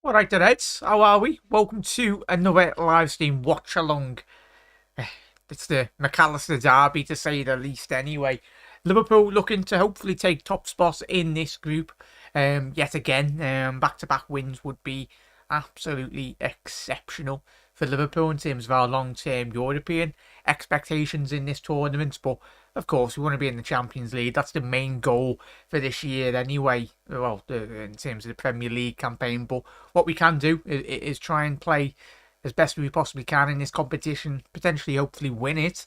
Alright then, Eds, how are we? Welcome to another live stream watch-along. It's the McAllister derby, to say the least anyway. Liverpool looking to hopefully take top spot in this group. Yet again, back-to-back wins would be absolutely exceptional for Liverpool in terms of our long-term European expectations in this tournament. But of course, we want to be in the Champions League. That's the main goal for this year anyway. Well, in terms of the Premier League campaign. But what we can do is try and play as best we possibly can in this competition. Potentially, hopefully, win it.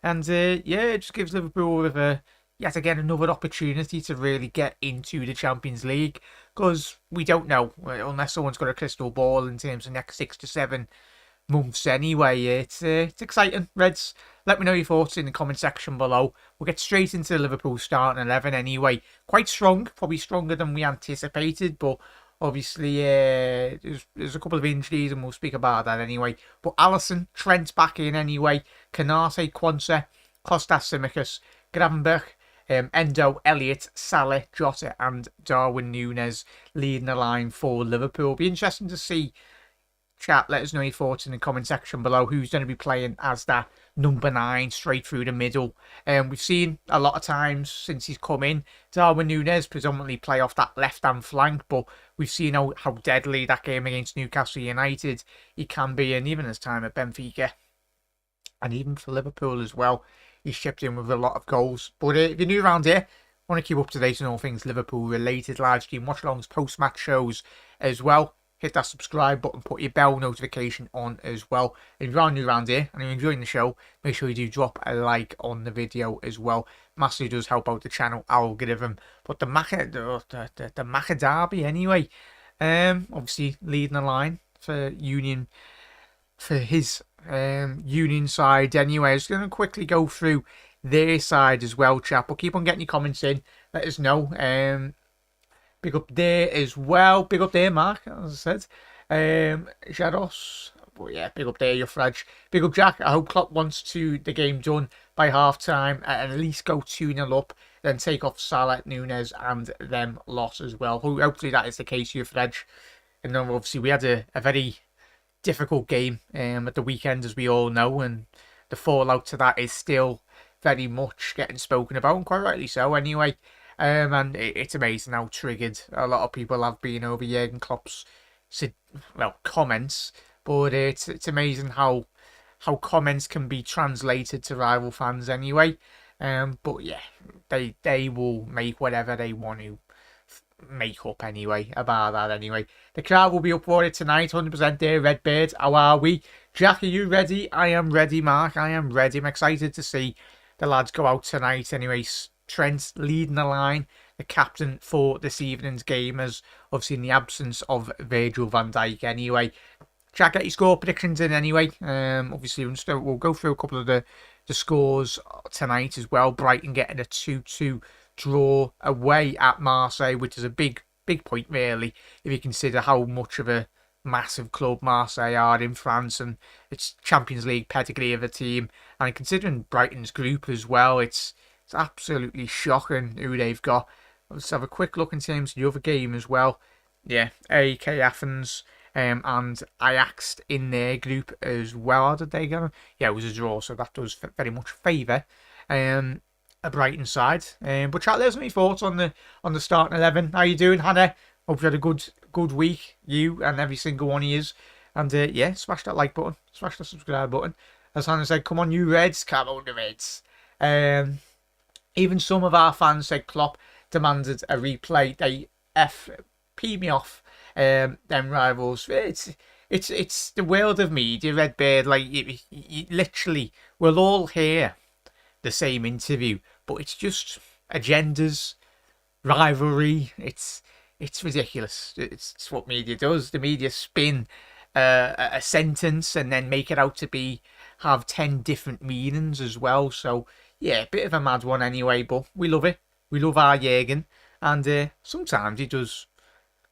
And yeah, it just gives Liverpool yet again another opportunity to really get into the Champions League. Because we don't know, unless someone's got a crystal ball in terms of the next 6 to 7 months anyway. It's exciting. Reds, let me know your thoughts in the comment section below. We'll get straight into the Liverpool starting 11 anyway. Quite strong, probably stronger than we anticipated, but obviously there's a couple of injuries and we'll speak about that anyway. But Alisson, Trent back in anyway, Canate, Quansah, Kostas Tsimikas, Gravenberch, Endo, Elliott, Salah, Jota and Darwin Núñez leading the line for Liverpool. Be interesting to see. Chat, let us know your thoughts in the comment section below. Who's going to be playing as that number 9 straight through the middle? We've seen a lot of times since he's come in, Darwin Núñez predominantly play off that left-hand flank, but we've seen how deadly that game against Newcastle United he can be, and even his time at Benfica, and even for Liverpool as well, he's chipped in with a lot of goals. But if you're new around here, want to keep up to date on all things Liverpoal related, live stream, watch-alongs, post-match shows as well. Hit that subscribe button, put your bell notification on as well. If you're new around here and you're enjoying the show, make sure you do drop a like on the video as well. Massively does help out the channel algorithm. But the Macca derby anyway. Obviously leading the line for Union, for his Union side anyway. I'm just going to quickly go through their side as well, chat. But keep on getting your comments in. Let us know. Big up there as well. Big up there, Mark, as I said. Jados. But yeah, big up there, your Fridge. Big up, Jack. I hope Klopp wants the game done by half-time and at least go 2-0 up. Then take off Salah, Núñez and them lot as well. Hopefully that is the case, your Fridge. And then obviously we had a very difficult game at the weekend, as we all know. And the fallout to that is still very much getting spoken about, and quite rightly so anyway. And it's amazing how triggered a lot of people have been over Jurgen Klopp's comments. But it's amazing how comments can be translated to rival fans anyway. But yeah, they will make whatever they want to make up anyway about that anyway. The crowd will be up for it tonight, 100% there. Redbird, how are we? Jack, are you ready? I am ready, Mark. I am ready. I'm excited to see the lads go out tonight anyway. Trent leading the line, the captain for this evening's game, as obviously in the absence of Virgil van Dijk anyway. Jack, get your score predictions in anyway. Obviously we'll go through a couple of the scores tonight as well. Brighton getting a 2-2 draw away at Marseille, which is a big point really, if you consider how much of a massive club Marseille are in France and its Champions League pedigree of a team. And considering Brighton's group as well, it's absolutely shocking who they've got. Let's have a quick look in terms of the other game as well. Yeah, AEK Athens and Ajax in their group as well. How did they go? Yeah, it was a draw, so that does very much favour a Brighton side. But chat, let us know your thoughts on the starting 11. How you doing, Hannah? Hope you had a good week, you and every single one of yous. And yeah, smash that like button, smash the subscribe button. As Hannah said, come on, you Reds, come on, the Reds. Even some of our fans said Klopp demanded a replay. They FP me off them rivals. It's the world of media, Redbeard. Like you literally, we'll all hear the same interview, but it's just agendas, rivalry. It's ridiculous. It's what media does. The media spin a sentence and then make it out to have 10 different meanings as well. So yeah, bit of a mad one anyway, but we love it. We love our Jurgen, and sometimes he does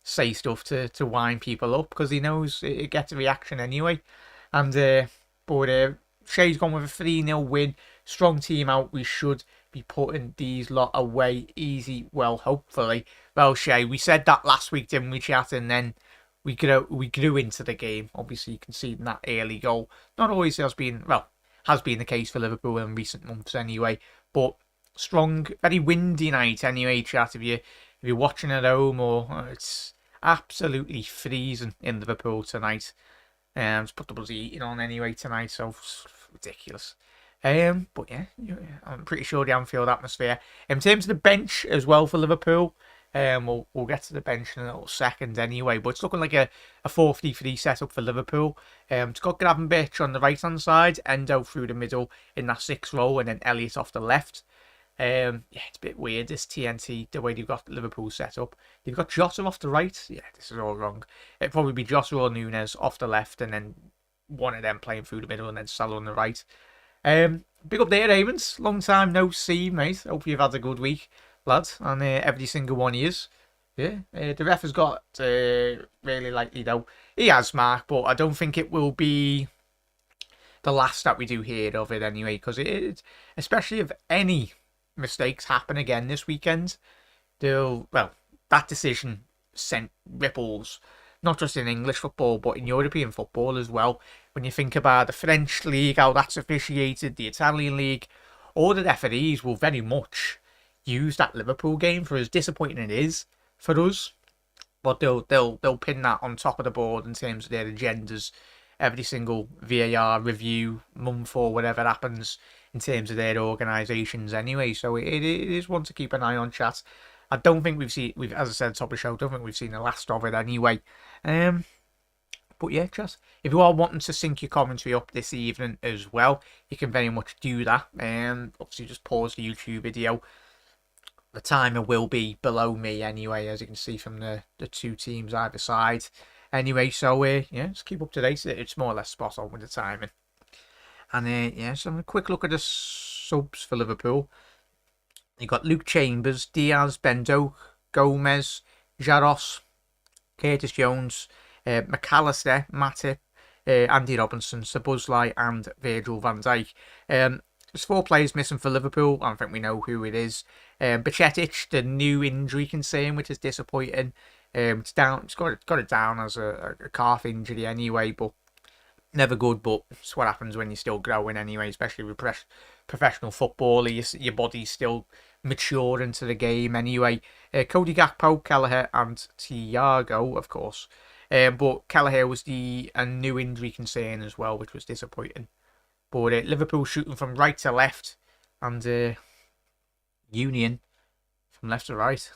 say stuff to wind people up because he knows it gets a reaction anyway. And but Shea's gone with a 3-0 win. Strong team out. We should be putting these lot away easy. Well, hopefully. Well, Shea, we said that last week, didn't we, chat? And then we grew into the game. Obviously, you can see in that early goal. Not always has been the case for Liverpool in recent months anyway. But strong, very windy night anyway. Chat if you're watching at home it's absolutely freezing in Liverpool tonight. Just put the bloody heating on anyway tonight, so it's ridiculous. But yeah, I'm pretty sure the Anfield atmosphere. In terms of the bench as well for Liverpool, we'll get to the bench in a little second anyway. But it's looking like a 4-3-3 setup for Liverpool. It's got Gravenberch on the right hand side, Endo through the middle in that 6th role, and then Elliott off the left. Yeah, it's a bit weird, this TNT, the way they've got Liverpool set up. They've got Jota off the right. Yeah, this is all wrong. It'd probably be Jota or Nunes off the left, and then one of them playing through the middle, and then Salah on the right. Big up there, Ravens. Long time no see, mate. Hope you've had a good week, lad. And every single one of yous. Yeah, the ref has got really likely, though. He has, Mark, but I don't think it will be the last that we do hear of it anyway, because especially if any mistakes happen again this weekend, that decision sent ripples not just in English football but in European football as well. When you think about the French league, how that's officiated, the Italian league, all the referees will very much use that Liverpool game, for as disappointing it is for us, but they'll pin that on top of the board in terms of their agendas every single VAR review month or whatever happens in terms of their organisations anyway. So it is one to keep an eye on, chat. I don't think we've as I said at the top of the show, I don't think we've seen the last of it anyway. But yeah, chat, if you are wanting to sync your commentary up this evening as well, you can very much do that. Obviously just pause the YouTube video. The timer will be below me anyway, as you can see from the two teams either side. Anyway, so yeah, just keep up to date. It's more or less spot on with the timing. And yeah, so a quick look at the subs for Liverpool. You've got Luke Chambers, Diaz, Bendo, Gomez, Jaros, Curtis Jones, McAllister, Matip, Andy Robinson, Szoboszlai and Virgil van Dijk. There's 4 players missing for Liverpool. I don't think we know who it is. Bajcetic, the new injury concern, which is disappointing. It's down. It's got it down as a calf injury anyway, but never good. But it's what happens when you're still growing anyway, especially with professional football. Your body's still mature into the game anyway. Cody Gakpo, Kelleher and Thiago, of course. But Kelleher was a new injury concern as well, which was disappointing. But Liverpool shooting from right to left, and Union from left to right.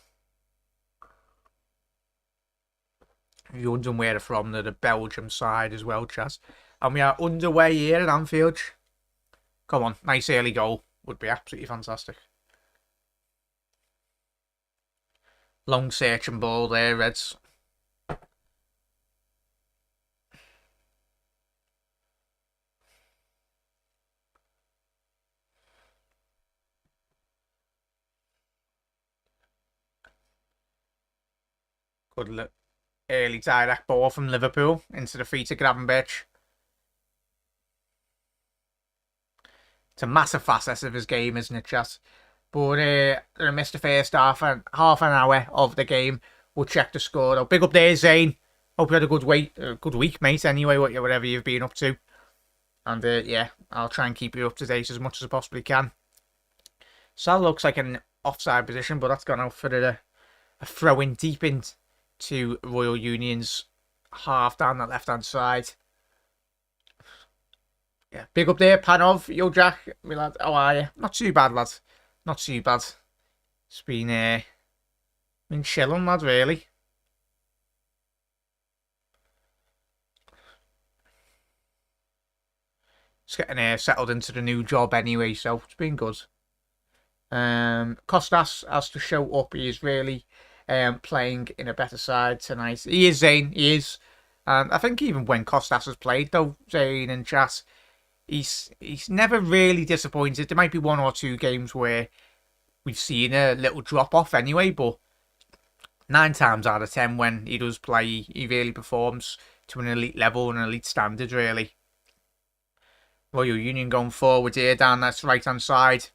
If you're wondering where they're from, they're the Belgium side as well, Chaz. And we are underway here at Anfield. Come on, nice early goal. Would be absolutely fantastic. Long searching ball there, Reds. Good early direct ball from Liverpool into the feet of Gravenberch. It's a massive facet of his game, isn't it, chat? But they missed the first half an hour of the game. We'll check the score. Oh, big up there, Zane. Hope you had a good week, mate. Anyway, whatever you've been up to. And yeah, I'll try and keep you up to date as much as I possibly can. Sal looks like an offside position, but that's gone out for a throw in deep into Royal Union's half down that left hand side. Yeah, big up there, Panov. Yo, Jack, me lad. How are you? Not too bad, lad. Not too bad. It's been chilling, lad, really. Just getting settled into the new job anyway, so it's been good. Kostas has to show up. He is really playing in a better side tonight. He is, Zane. He is. And I think even when Kostas has played, though, Zane and chat, he's never really disappointed. There might be 1 or 2 games where we've seen a little drop off anyway, but 9 times out of 10 when he does play, he really performs to an elite level and an elite standard, really. Royal Union going forward here down that right hand side.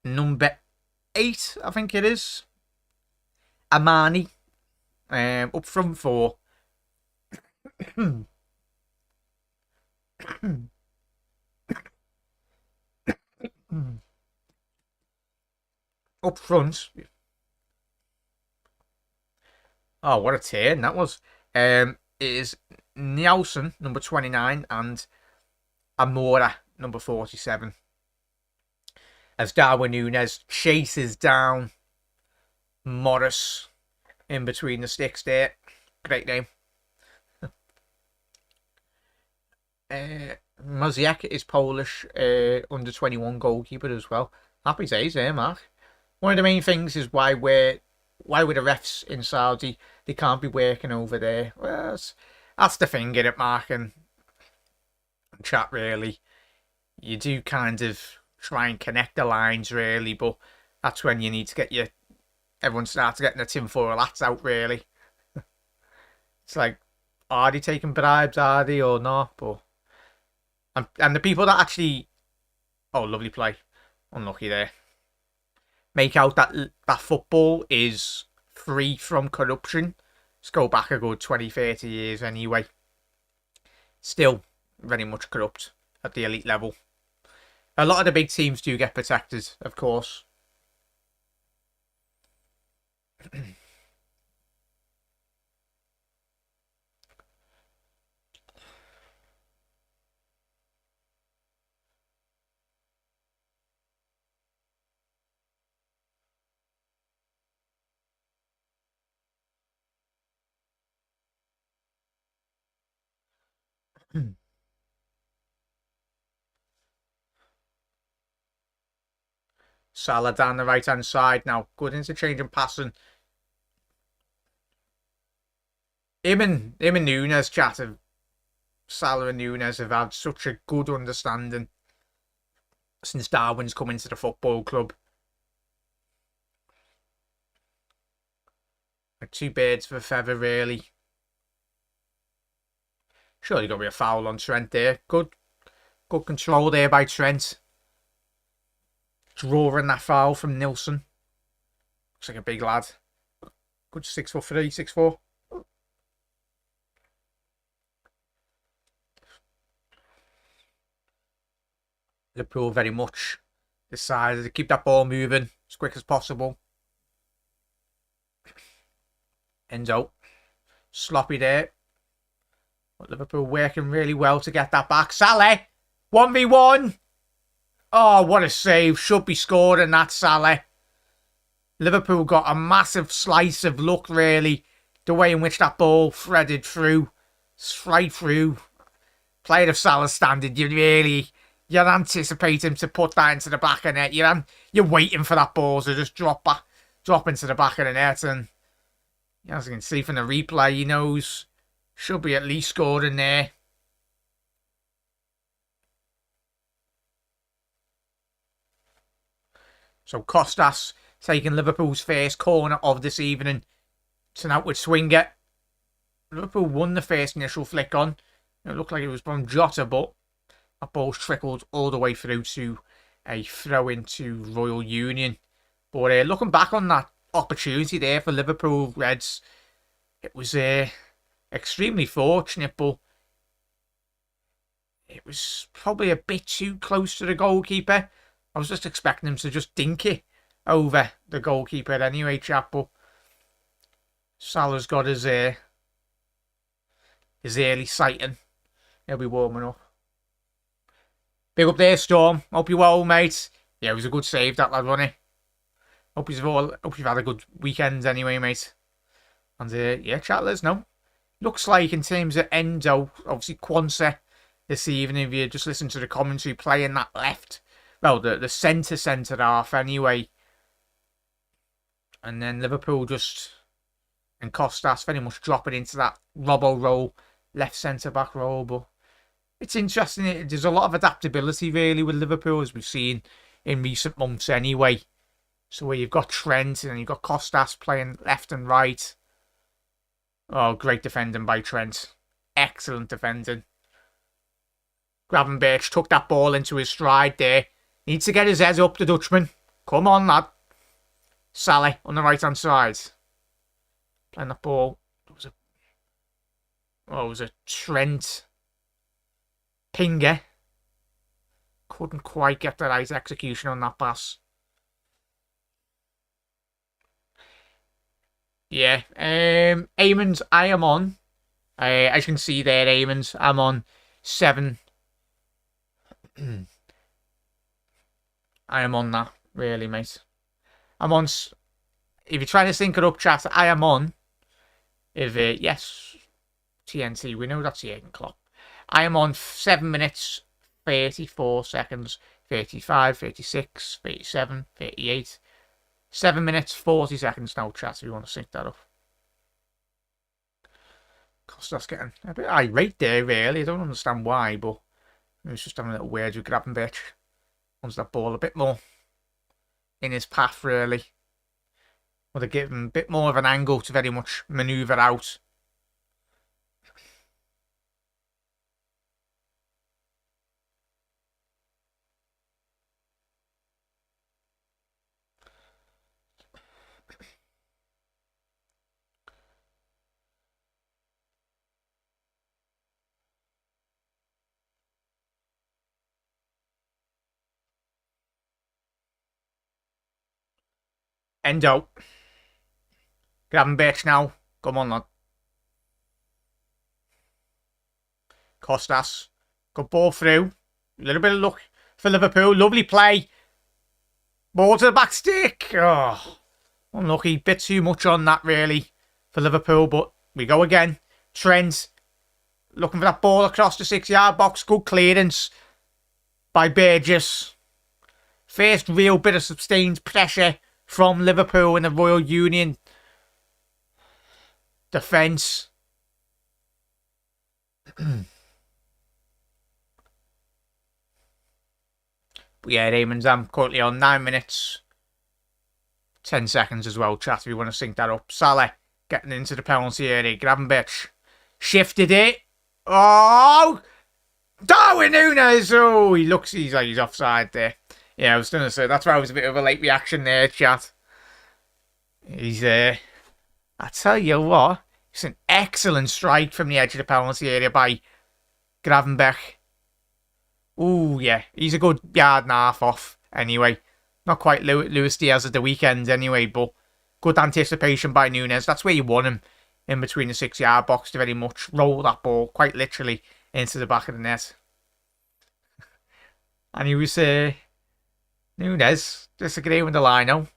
Number 8, I think it is. Amani. Up front for up front. Oh, what a turn that was. It is Nielsen, number 29, and Amora, number 47. As Darwin Núñez chases down Morris in between the sticks there. Great name. Moziek is Polish, under 21 goalkeeper as well. Happy days there, Mark. One of the main things is why with the refs in Saudi, they can't be working over there. Well, that's the thing, get it, Mark, and chat, really. You do kind of try and connect the lines, really, but that's when you need to get everyone starts getting the tinfoil hats out, really. It's like, are they taking bribes, are they, or not? But and the people that actually, oh, lovely play, unlucky there, make out that football is free from corruption. Let's go back a good 20, 30 years anyway. Still very much corrupt at the elite level. A lot of the big teams do get protected, of course. Salah down the right hand side now. Good interchange and passing. Him and Núñez chat of Salah and Núñez have had such a good understanding since Darwin's come into the football club. Like two birds of a feather, really. Surely got to be a foul on Trent there. Good control there by Trent. Drawing that foul from Nilsson. Looks like a big lad. Good 6'3", 6'4". Liverpool very much decided to keep that ball moving as quick as possible. Enzo. Sloppy there. But Liverpool working really well to get that back. Salah. 1v1. Oh, what a save. Should be scored in that, Salah. Liverpool got a massive slice of luck, really. The way in which that ball threaded through. Straight through. Player of Salah's standard, you're anticipating to put that into the back of the net. You're waiting for that ball to just drop into the back of the net. And as you can see from the replay, he knows should be at least scored in there. So Costas taking Liverpool's first corner of this evening. It's an outward swinger. Liverpool won the first initial flick on. It looked like it was from Jota, but that ball's trickled all the way through to a throw into Royal Union. But looking back on that opportunity there for Liverpool Reds, it was extremely fortunate, but it was probably a bit too close to the goalkeeper. I was just expecting him to just dink it over the goalkeeper anyway, chap. But Salah's got his early sighting. He'll be warming up. Big up there, Storm. Hope you're well, mate. Yeah, it was a good save, that lad, wasn't it? Hope you've had a good weekend anyway, mate. And yeah, chat, let us know. Looks like in terms of Endo, obviously Quansah this evening, if you just listen to the commentary, playing that left. Well, the centre half anyway. And then Liverpool and Costas very much dropping into that Robbo role, left centre-back role. But it's interesting. There's a lot of adaptability, really, with Liverpool, as we've seen in recent months anyway. So where you've got Trent and you've got Costas playing left and right. Oh, great defending by Trent. Excellent defending. Gravenberch took that ball into his stride there. Needs to get his head up, the Dutchman. Come on, lad. Salah on the right-hand side. Playing that ball Oh, it was a Trent Pinger. Couldn't quite get the right execution on that pass. Yeah. Eamons, I am on. As you can see there, Eamons, I'm on 7. I am on that, really, mate. I'm on. If you're trying to sync it up, chat, I am on. If yes, TNT, we know that's Jurgen Klopp. I am on 7 minutes, 34 seconds, 35, 36, 37, 38. 7 minutes, 40 seconds now, chat, if you want to sync that up. Because that's getting a bit irate there, really. I don't understand why, but it's just having a little words with Gravenberch. Wants that ball a bit more in his path, really. Would have given him a bit more of an angle to very much manoeuvre out. Endo. Gravenberch now. Come on, lad. Costas. Good ball through. A little bit of luck for Liverpool. Lovely play. Ball to the back stick. Oh, unlucky. Bit too much on that, really, for Liverpool. But we go again. Trent. Looking for that ball across the 6-yard box. Good clearance by Burgess. First real bit of sustained pressure from Liverpool in the Royal Union defence. But yeah, Eamons, I'm currently on 9 minutes, 10 seconds as well, chat, if you want to sync that up. Salah getting into the penalty area. Gravenberch shifted it. Oh! Darwin Núñez! Oh, he looks, he's like he's offside there. Yeah, I was going to say, that's why it was a bit of a late reaction there, chat. He's, I tell you what, it's an excellent strike from the edge of the penalty area by Gravenberch. Ooh, yeah, he's a good yard and a half off, anyway. Not quite Luis Diaz at the weekend, anyway, but good anticipation by Núñez. That's where you want him, in between the 6-yard box, to very much roll that ball, quite literally, into the back of the net. And he was, Núñez, disagreeing with the line-out.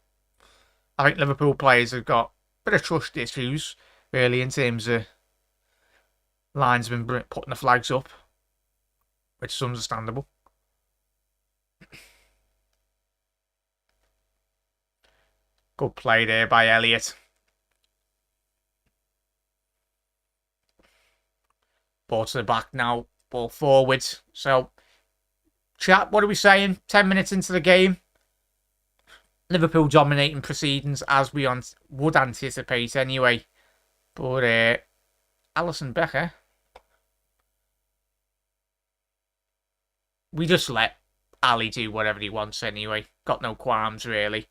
I think Liverpool players have got a bit of trust issues, really, in terms of linesmen putting the flags up, which is understandable. Good play there by Elliott. Ball to the back now, ball forward. So, chat, what are we saying? 10 minutes into the game. Liverpool dominating proceedings as we would anticipate anyway. But Alisson Becker, we just let Ali do whatever he wants anyway. Got no qualms, really.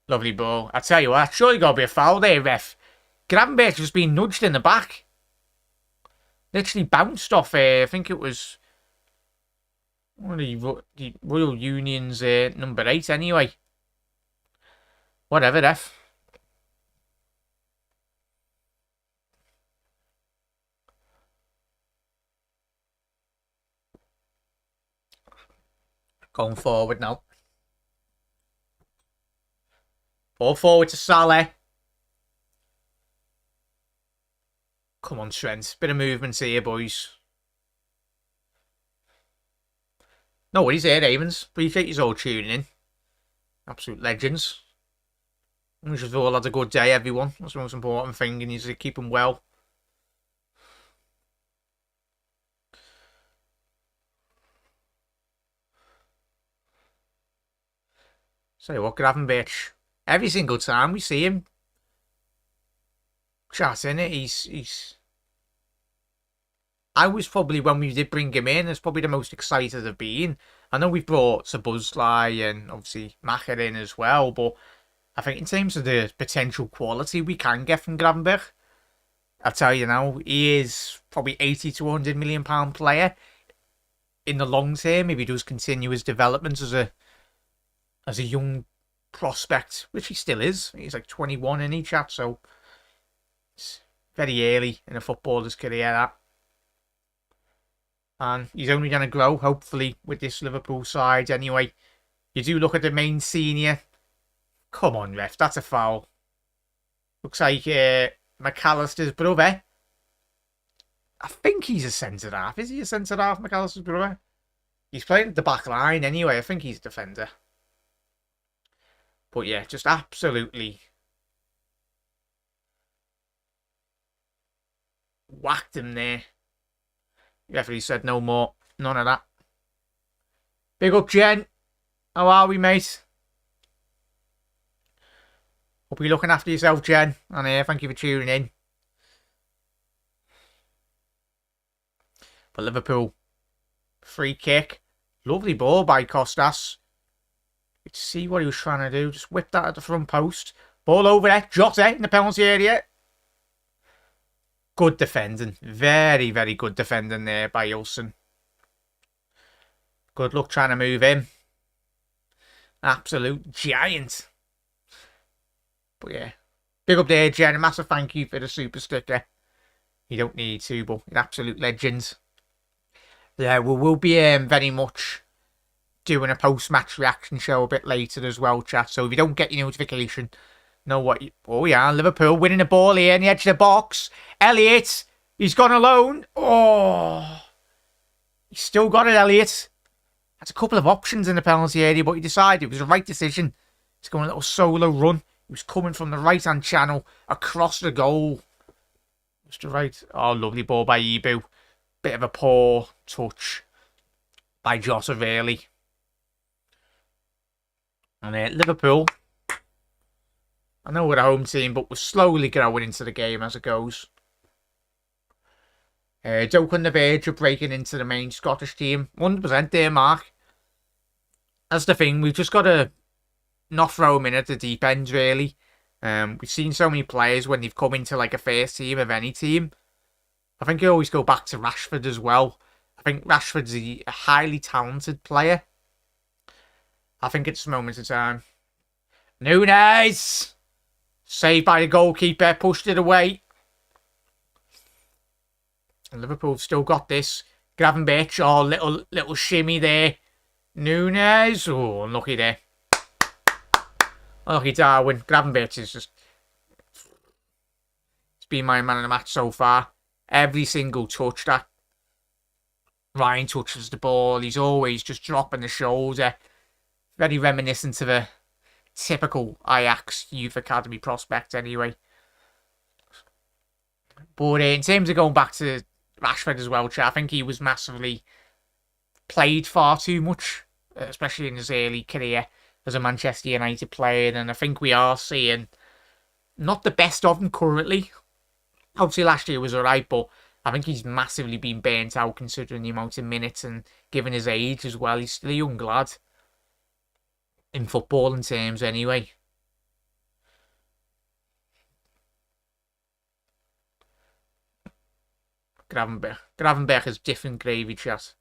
Lovely ball. I tell you what, surely got to be a foul there, ref. Gravenberch was being nudged in the back. Literally bounced off, I think it was one of the Royal Union's number 8 anyway. Whatever, ref. Going forward now. Ball forward to Salah. Come on, Trent. Bit of movement here, boys. No worries here, Ravens. Appreciate you all tuning in. Absolute legends. We should have all had a good day, everyone. That's the most important thing, and you to keep them well. Say what, Gravenberch. Every single time we see him chatting it, he's. I was probably, when we did bring him in, it's probably the most excited I've been. I know we've brought Szoboszlai and obviously Macher in as well, but I think in terms of the potential quality we can get from Gravenberch, I'll tell you now, he is probably 80 to 100 million pound player in the long term if he does continue his development as a young prospect, which he still is. He's like 21 in each chat, so it's very early in a footballer's career, that. And he's only going to grow, hopefully, with this Liverpool side anyway. You do look at the main senior. Come on, ref, that's a foul. Looks like McAllister's brother. I think he's a centre-half. Is he a centre-half, McAllister's brother? He's playing at the back line anyway. I think he's a defender. But yeah, just absolutely whacked him there. Referee said no more. None of that. Big up, Jen. How are we, mate? Hope you're looking after yourself, Jen. And thank you for tuning in. But Liverpool, free kick. Lovely ball by Costas. Let's see what he was trying to do. Just whip that at the front post. Ball over there. Jota in the penalty area. Good defending. Very, very good defending there by Ilson. Good luck trying to move him. Absolute giant. But yeah. Big up there, Jen. A massive thank you for the super sticker. You don't need to, but an absolute legend. Yeah, we'll be very much doing a post-match reaction show a bit later as well, chat. So if you don't get your notification, know what you... Oh, yeah, Liverpool winning the ball here in the edge of the box. Elliott, he's gone alone. Oh, he's still got it, Elliott. Had a couple of options in the penalty area, but he decided it was the right decision. He's going a little solo run. He was coming from the right-hand channel across the goal. Just the right... Oh, lovely ball by Ibu. Bit of a poor touch by Jota, really. And Liverpool, I know we're a home team, but we're slowly growing into the game as it goes. Joke on the verge of breaking into the main Scottish team. 100% there, Mark. That's the thing. We've just got to not throw them in at the deep end, really. We've seen so many players when they've come into like a first team of any team. I think you always go back to Rashford as well. I think Rashford's a highly talented player. I think it's a moment of time. Núñez! Saved by the goalkeeper. Pushed it away. And Liverpool still got this. Gravenberch. Oh, little shimmy there. Núñez. Oh, unlucky there. Unlucky Darwin. Gravenberch is just... It's been my man of the match so far. Every single touch that Ryan touches the ball, he's always just dropping the shoulder. Very reminiscent of a typical Ajax Youth Academy prospect anyway. But in terms of going back to Rashford as well, I think he was massively played far too much, especially in his early career as a Manchester United player. And I think we are seeing not the best of him currently. Obviously, last year was alright, but I think he's massively been burnt out considering the amount of minutes and given his age as well. He's still a young lad. In footballing terms, anyway. Gravenberch is different gravy, chat.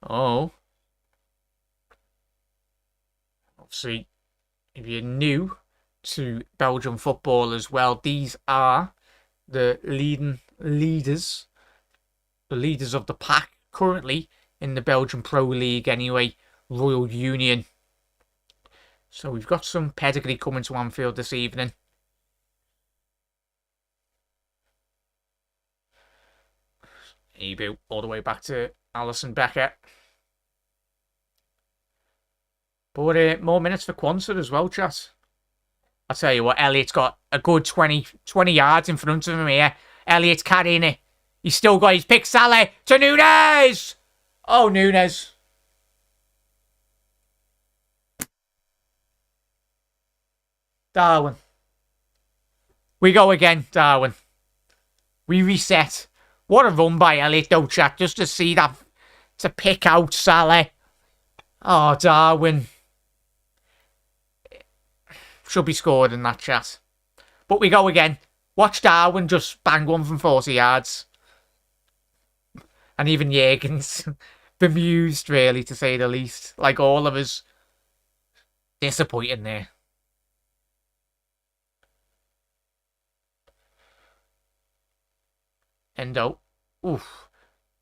Oh. Obviously, if you're new to Belgian football as well, these are the leaders. The leaders of the pack currently in the Belgian Pro League anyway, Royal Union. So we've got some pedigree coming to Anfield this evening. Ibu all the way back to Alisson Becker. But more minutes for Quansah as well, chat. I'll tell you what, Elliott's got a good 20 yards in front of him here. Elliott's carrying it. He's still got his pick. Salah to Núñez. Oh, Núñez. Darwin. We go again, Darwin. We reset. What a run by Elliott, though, chat. Just to see that, to pick out Salah. Oh, Darwin. Should be scored in that, chat. But we go again. Watch Darwin just bang one from 40 yards. And even Jürgen's bemused, really, to say the least. Like all of us. Disappointing there. Endo. Oof.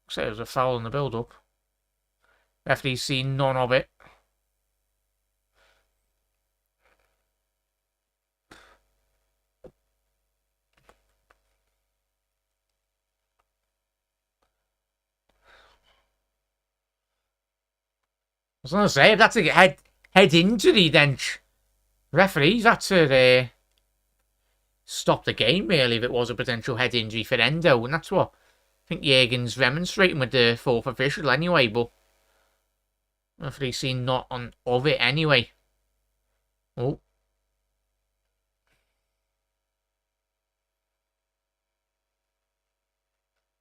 Looks like it was a foul in the build-up. Referee's seen none of it. I was going to say, if that's a head injury, then referees had to stop the game, really, if it was a potential head injury for Endo. And that's what I think Jürgen's remonstrating with the fourth official anyway, but referee's seen not on of it anyway. Oh.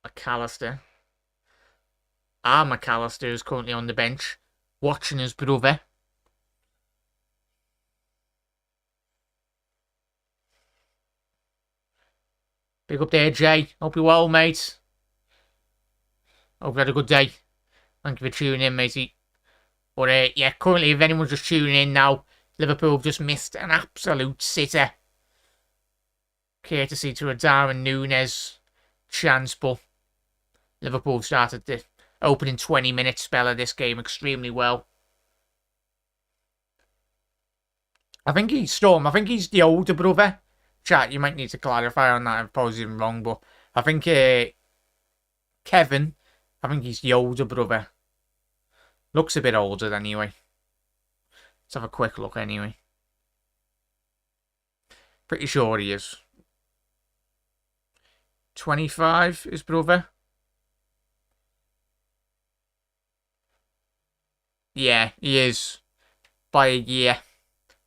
McAllister. McAllister is currently on the bench, watching his brother. Big up there, Jay. Hope you're well, mate. Hope you had a good day. Thank you for tuning in, matey. But yeah, currently, if anyone's just tuning in now, Liverpool have just missed an absolute sitter. Courtesy to a Darwin Núñez chance, but Liverpool started the opening 20-minute spell of this game extremely well. I think he's Storm. I think he's the older brother. Chat, you might need to clarify on that. I've probably been wrong, but I think Kevin, I think he's the older brother. Looks a bit older anyway. Let's have a quick look anyway. Pretty sure he is. 25, his brother. Yeah, he is. By a year.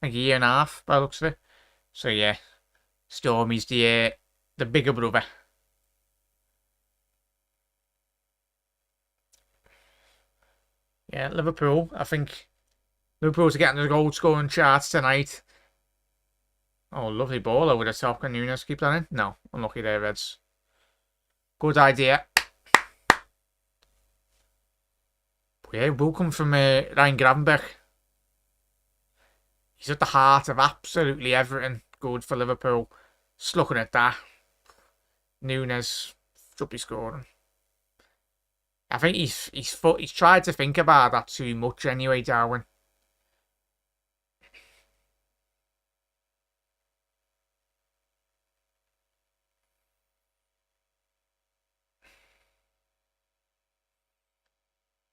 Like a year and a half, by the looks of it. So yeah. Stormy's the bigger brother. Yeah, Liverpool. I think Liverpool's getting the goal scoring charts tonight. Oh, lovely ball over the top. Can Núñez keep that in? No, unlucky there, Reds. Good idea. But yeah, will come from Ryan Gravenberch. He's at the heart of absolutely everything good for Liverpool. Just looking at that. Núñez should be scoring. I think he's tried to think about that too much anyway, Darwin.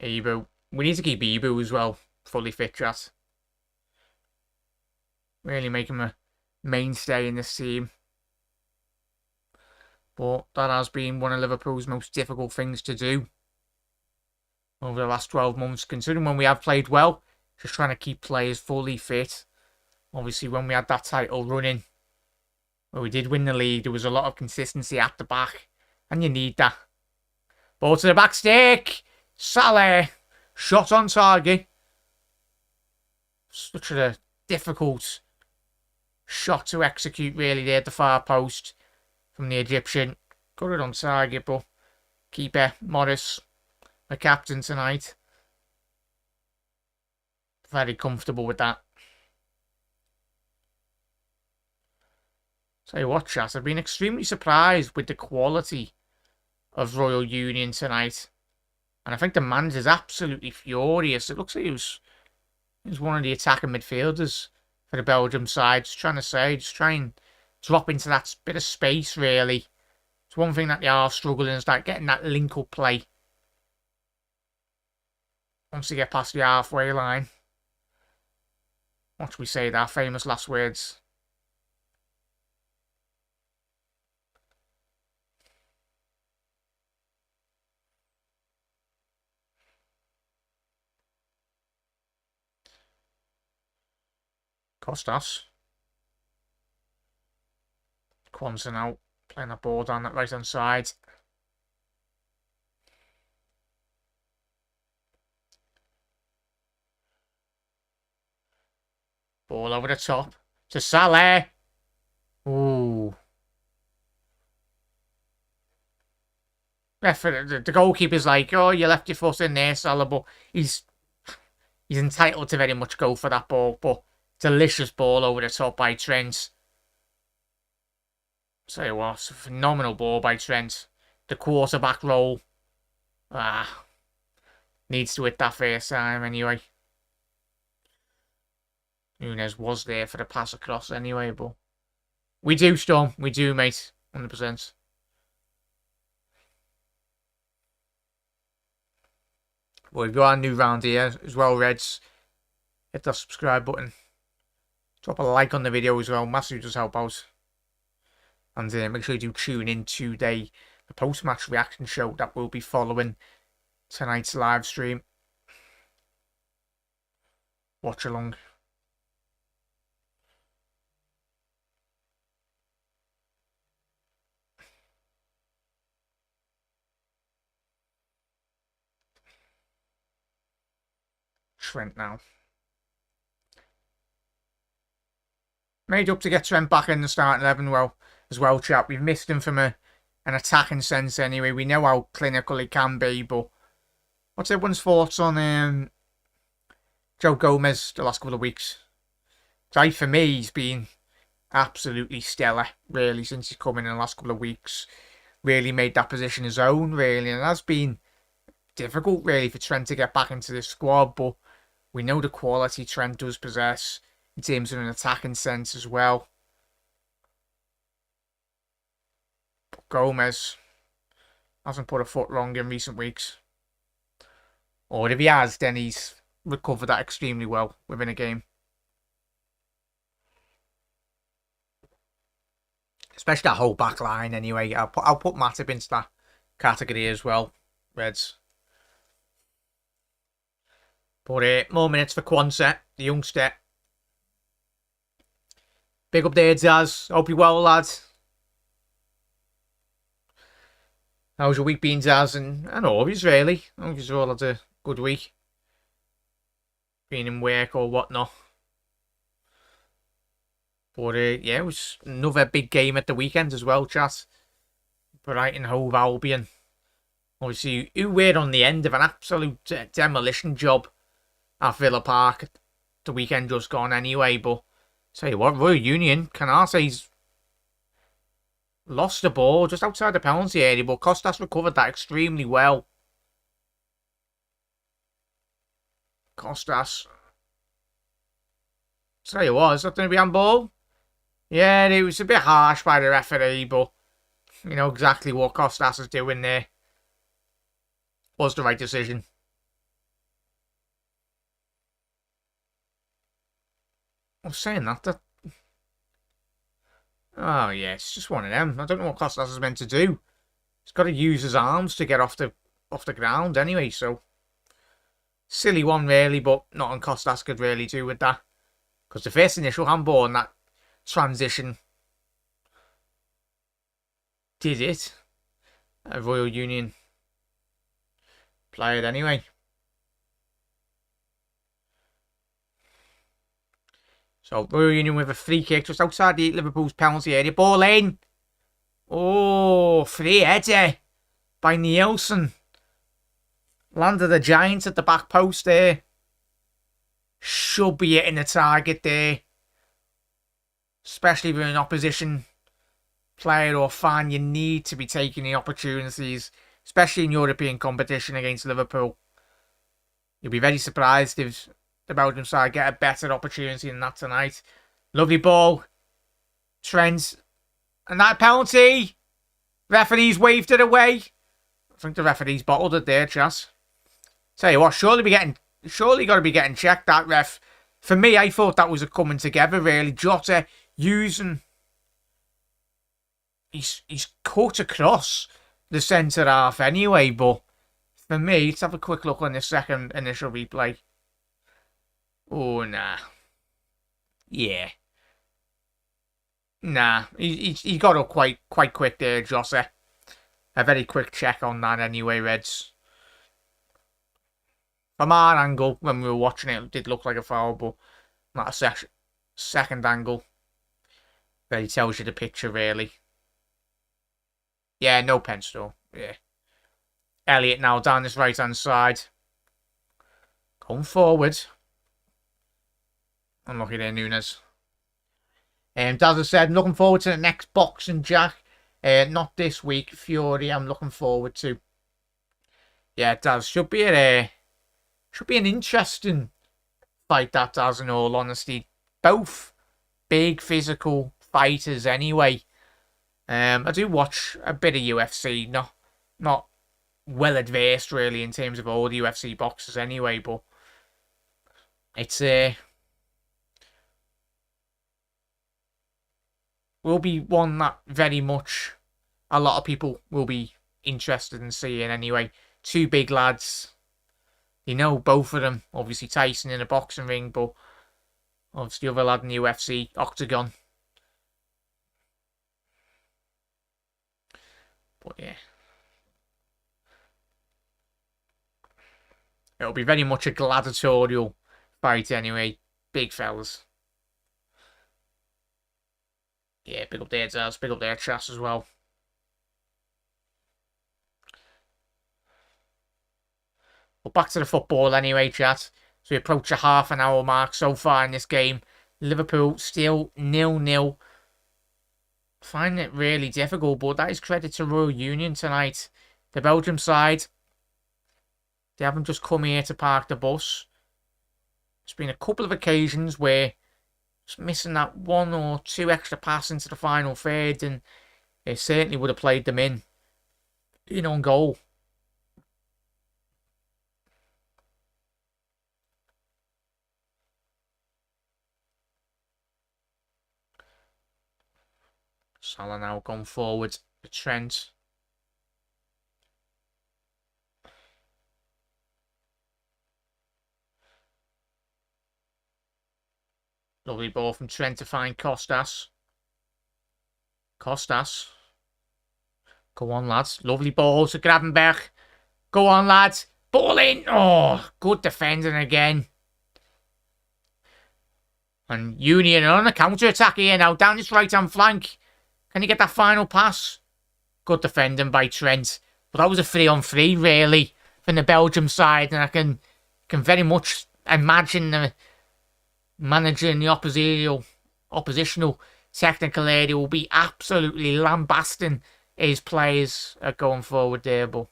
Ebu. We need to keep Ebu as well fully fit, chat. Really make him a mainstay in this team. But that has been one of Liverpool's most difficult things to do over the last 12 months, considering when we have played well, just trying to keep players fully fit. Obviously, when we had that title running, where we did win the league, there was a lot of consistency at the back, and you need that. Ball to the back stick. Salah. Shot on target. Such a difficult shot to execute, really, there at the far post from the Egyptian. Got it on target, but keeper Morris, the captain tonight, very comfortable with that. Tell you what, chat, I've been extremely surprised with the quality of Royal Union tonight. And I think the manager's absolutely furious. It looks like he was one of the attacking midfielders for the Belgium side. Just trying to say, just try and drop into that bit of space, really. It's one thing that they are struggling is like getting that link-up play. Once they get past the halfway line. Watch we say that famous last words. Costas. Quanson out, playing that ball down that right hand side. Ball over the top to Salah. Ooh. The goalkeeper's like, oh, you left your foot in there, Salah, but he's entitled to very much go for that ball. But delicious ball over the top by Trent. Tell you what, a phenomenal ball by Trent. The quarterback role. Needs to hit that first time anyway. Nunes was there for the pass across anyway, but we do, Storm. We do, mate. 100%. Well, we've got a new round here as well, Reds. Hit that subscribe button. Drop a like on the video as well. Massive does help out. And make sure you do tune in to the post-match reaction show that will be following tonight's live stream. Watch along. Trent now. Made up to get Trent back in the starting 11 as well, chap. We've missed him from an attacking sense anyway. We know how clinical he can be, but what's everyone's thoughts on Joe Gomez the last couple of weeks? For me, he's been absolutely stellar, really, since he's come in the last couple of weeks. Really made that position his own, really, and it has been difficult, really, for Trent to get back into this squad, but we know the quality Trent does possess in terms of an attacking sense as well. But Gomez hasn't put a foot wrong in recent weeks. Or if he has, then he's recovered that extremely well within a game. Especially that whole back line anyway. I'll put Matip into that category as well, Reds. But more minutes for Quansah, the youngster. Big up there, Zaz. Hope you're well, lads. How's your week been, Zaz? And always, really. I hope you all had a good week. Being in work or whatnot. But yeah, it was another big game at the weekend as well, chat. Brighton Hove Albion. Obviously, who were on the end of an absolute demolition job at Villa Park the weekend just gone anyway. But tell you what, Royal Union, Canate's lost the ball just outside the penalty area, but Costas recovered that extremely well. Costas. Tell you what, is that going to be on ball? Yeah, it was a bit harsh by the referee, but you know exactly what Costas is doing there. Was the right decision. I was saying that. Oh yeah, it's just one of them. I don't know what Costas is meant to do. He's got to use his arms to get off the ground anyway, so silly one really, but nothing Costas could really do with that. Because the first initial handball and that transition did it. A Royal Union player anyway. So Royal Union with a free kick just outside the Liverpool's penalty area. Ball in. Oh, free header by Nielsen. Landed the Giants at the back post there. Should be hitting the target there. Especially with an opposition player or fan, you need to be taking the opportunities, especially in European competition against Liverpool. You'll be very surprised if the Belgium side get a better opportunity than that tonight. Lovely ball. Trent. And that penalty. Referee's waved it away. I think the referee's bottled it there, Chas. Tell you what, surely got to be getting checked, that ref. For me, I thought that was a coming together, really. Jota using... He's cut across the centre half anyway, but for me, let's have a quick look on the second initial replay. Oh, nah. Yeah. Nah. He got up quite quick there, Jota. A very quick check on that anyway, Reds. From our angle, when we were watching it, it did look like a foul, but not a second angle. Really tells you the picture, really. Yeah, no pen still. Yeah. Elliott now down this right-hand side. Going forward. Unlucky there, Nunes. As I said, I'm looking forward to the next boxing, Jack. Not this week, Fury. I'm looking forward to. Yeah, it does. Should be an interesting fight, that does, in all honesty. Both big physical fighters anyway. I do watch a bit of UFC, not well advanced really in terms of all the UFC boxers anyway, but it's will be one that very much a lot of people will be interested in seeing anyway. Two big lads, you know, both of them. Obviously Tyson in a boxing ring, but obviously the other lad in the UFC octagon. But yeah, it'll be very much a gladiatorial fight anyway. Big fellas. Yeah, big up their Daz, big up their chest as well. But back to the football anyway, chat. So we approach a half an hour mark so far in this game. Liverpool still 0-0. Finding it really difficult, but that is credit to Royal Union tonight. The Belgium side, they haven't just come here to park the bus. There's been a couple of occasions where just missing that one or two extra pass into the final third, and they certainly would have played them in on goal. Salah now gone forward to Trent. Lovely ball from Trent to find Costas. Costas. Go on, lads. Lovely ball to Gravenberch. Go on, lads. Ball in. Oh, good defending again. And Union on a counter-attack here now. Down this right-hand flank. Can he get that final pass? Good defending by Trent. But that was a 3-on-3, really, from the Belgium side. And I can very much imagine the manager in the oppositional technical area will be absolutely lambasting his players going forward there. But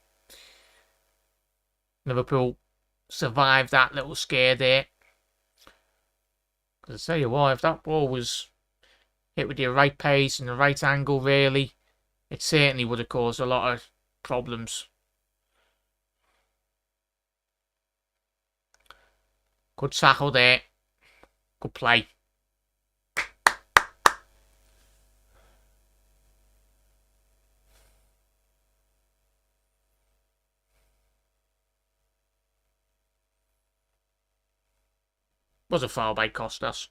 Liverpool survived that little scare there. Because I tell you what, if that ball was hit with the right pace and the right angle, really, it certainly would have caused a lot of problems. Good tackle there. Good play. Was a foul by Costas.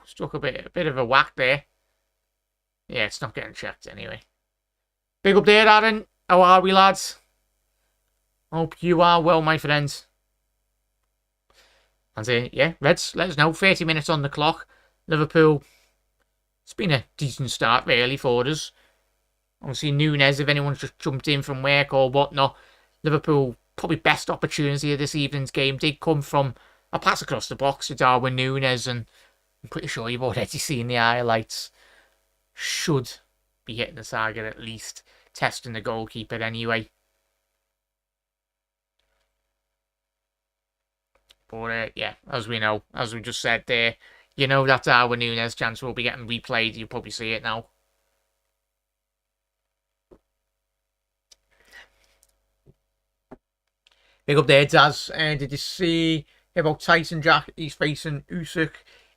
Struck a bit of a whack there. Yeah, it's not getting checked anyway. Big up there, Aaron. How are we, lads? Hope you are well, my friends. And yeah, Reds, let us know. 30 minutes on the clock. Liverpool, it's been a decent start, really, for us. Obviously, Nunes, if anyone's just jumped in from work or whatnot, Liverpool, probably best opportunity of this evening's game did come from a pass across the box to Darwin Nunes, and I'm pretty sure you've already seen the highlights. Should be hitting the target at least, testing the goalkeeper anyway. But yeah, as we know, as we just said there, you know that Darwin Nunes chance will be getting replayed. You'll probably see it now. Big up there, Daz. Did you see about Tyson, Jack? He's facing Usyk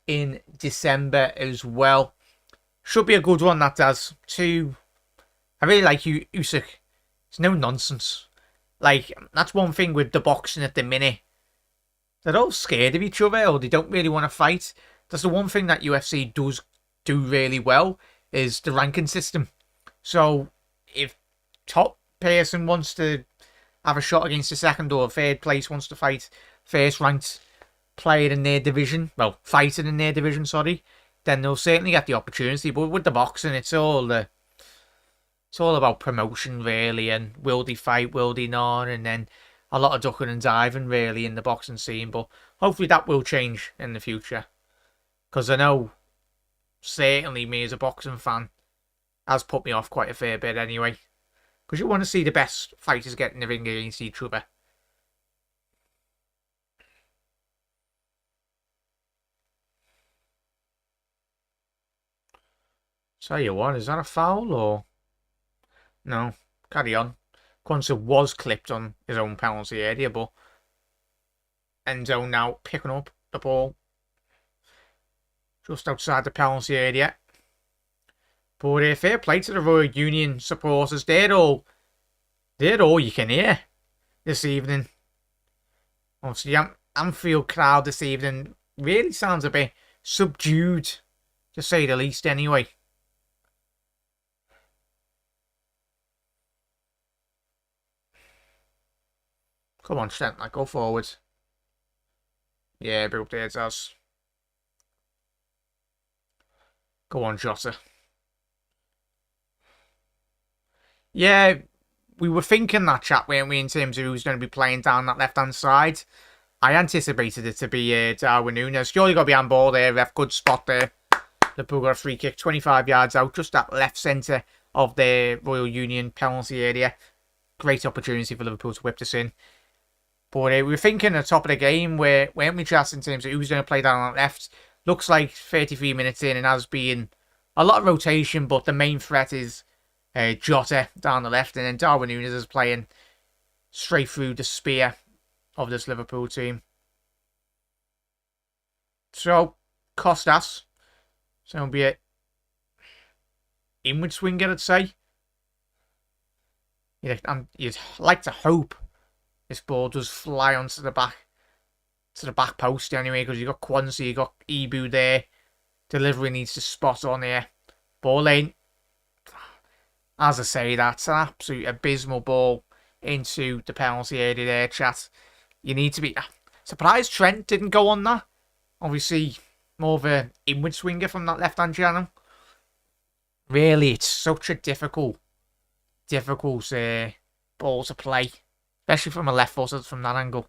in December as well. Should be a good one, that Daz. I really like Usyk. It's no nonsense. Like, that's one thing with the boxing at the minute. They're all scared of each other, or they don't really want to fight. That's the one thing that UFC does do really well, is the ranking system. So, if top person wants to have a shot against the second, or third place wants to fight first ranked player in their division, well, fighting in their division, sorry, then they'll certainly get the opportunity. But with the boxing, it's all It's all about promotion, really, and will they fight, will they not, and then a lot of ducking and diving, really, in the boxing scene. But hopefully that will change in the future. Because I know, certainly me as a boxing fan, has put me off quite a fair bit anyway. Because you want to see the best fighters get in the ring against each other. Tell you what, is that a foul or... No, carry on. Kwanzaa was clipped on his own penalty area, but Enzo now picking up the ball just outside the penalty area. But fair play to the Royal Union supporters. They're all you can hear this evening. Obviously, Anfield crowd this evening really sounds a bit subdued, to say the least, anyway. Come on, Stentler, go forward. Yeah, Bill there does. Go on, Jota. Yeah, we were thinking that chat, weren't we, in terms of who's going to be playing down that left-hand side. I anticipated it to be Darwin Núñez. Surely got behind ball there, ref. Good spot there. Liverpool got a free kick 25 yards out, just that left centre of the Royal Union penalty area. Great opportunity for Liverpool to whip this in. But we were thinking at the top of the game, weren't we, Chas, in terms of who's going to play down on the left. Looks like 33 minutes in and has been a lot of rotation, but the main threat is Jota down the left, and then Darwin Núñez is playing straight through the spear of this Liverpool team. So, Costas. So it'll be an inward swinger, I'd say. You'd like to hope this ball does fly onto the back post anyway, because you've got Kwanzaa, you've got Ibu there. Delivery needs to spot on here. Ball in. As I say, that's an absolute abysmal ball into the penalty area there, chat. You need to be surprised Trent didn't go on that. Obviously, more of an inward swinger from that left-hand channel. Really, it's such a difficult ball to play. Especially from a left footed from that angle.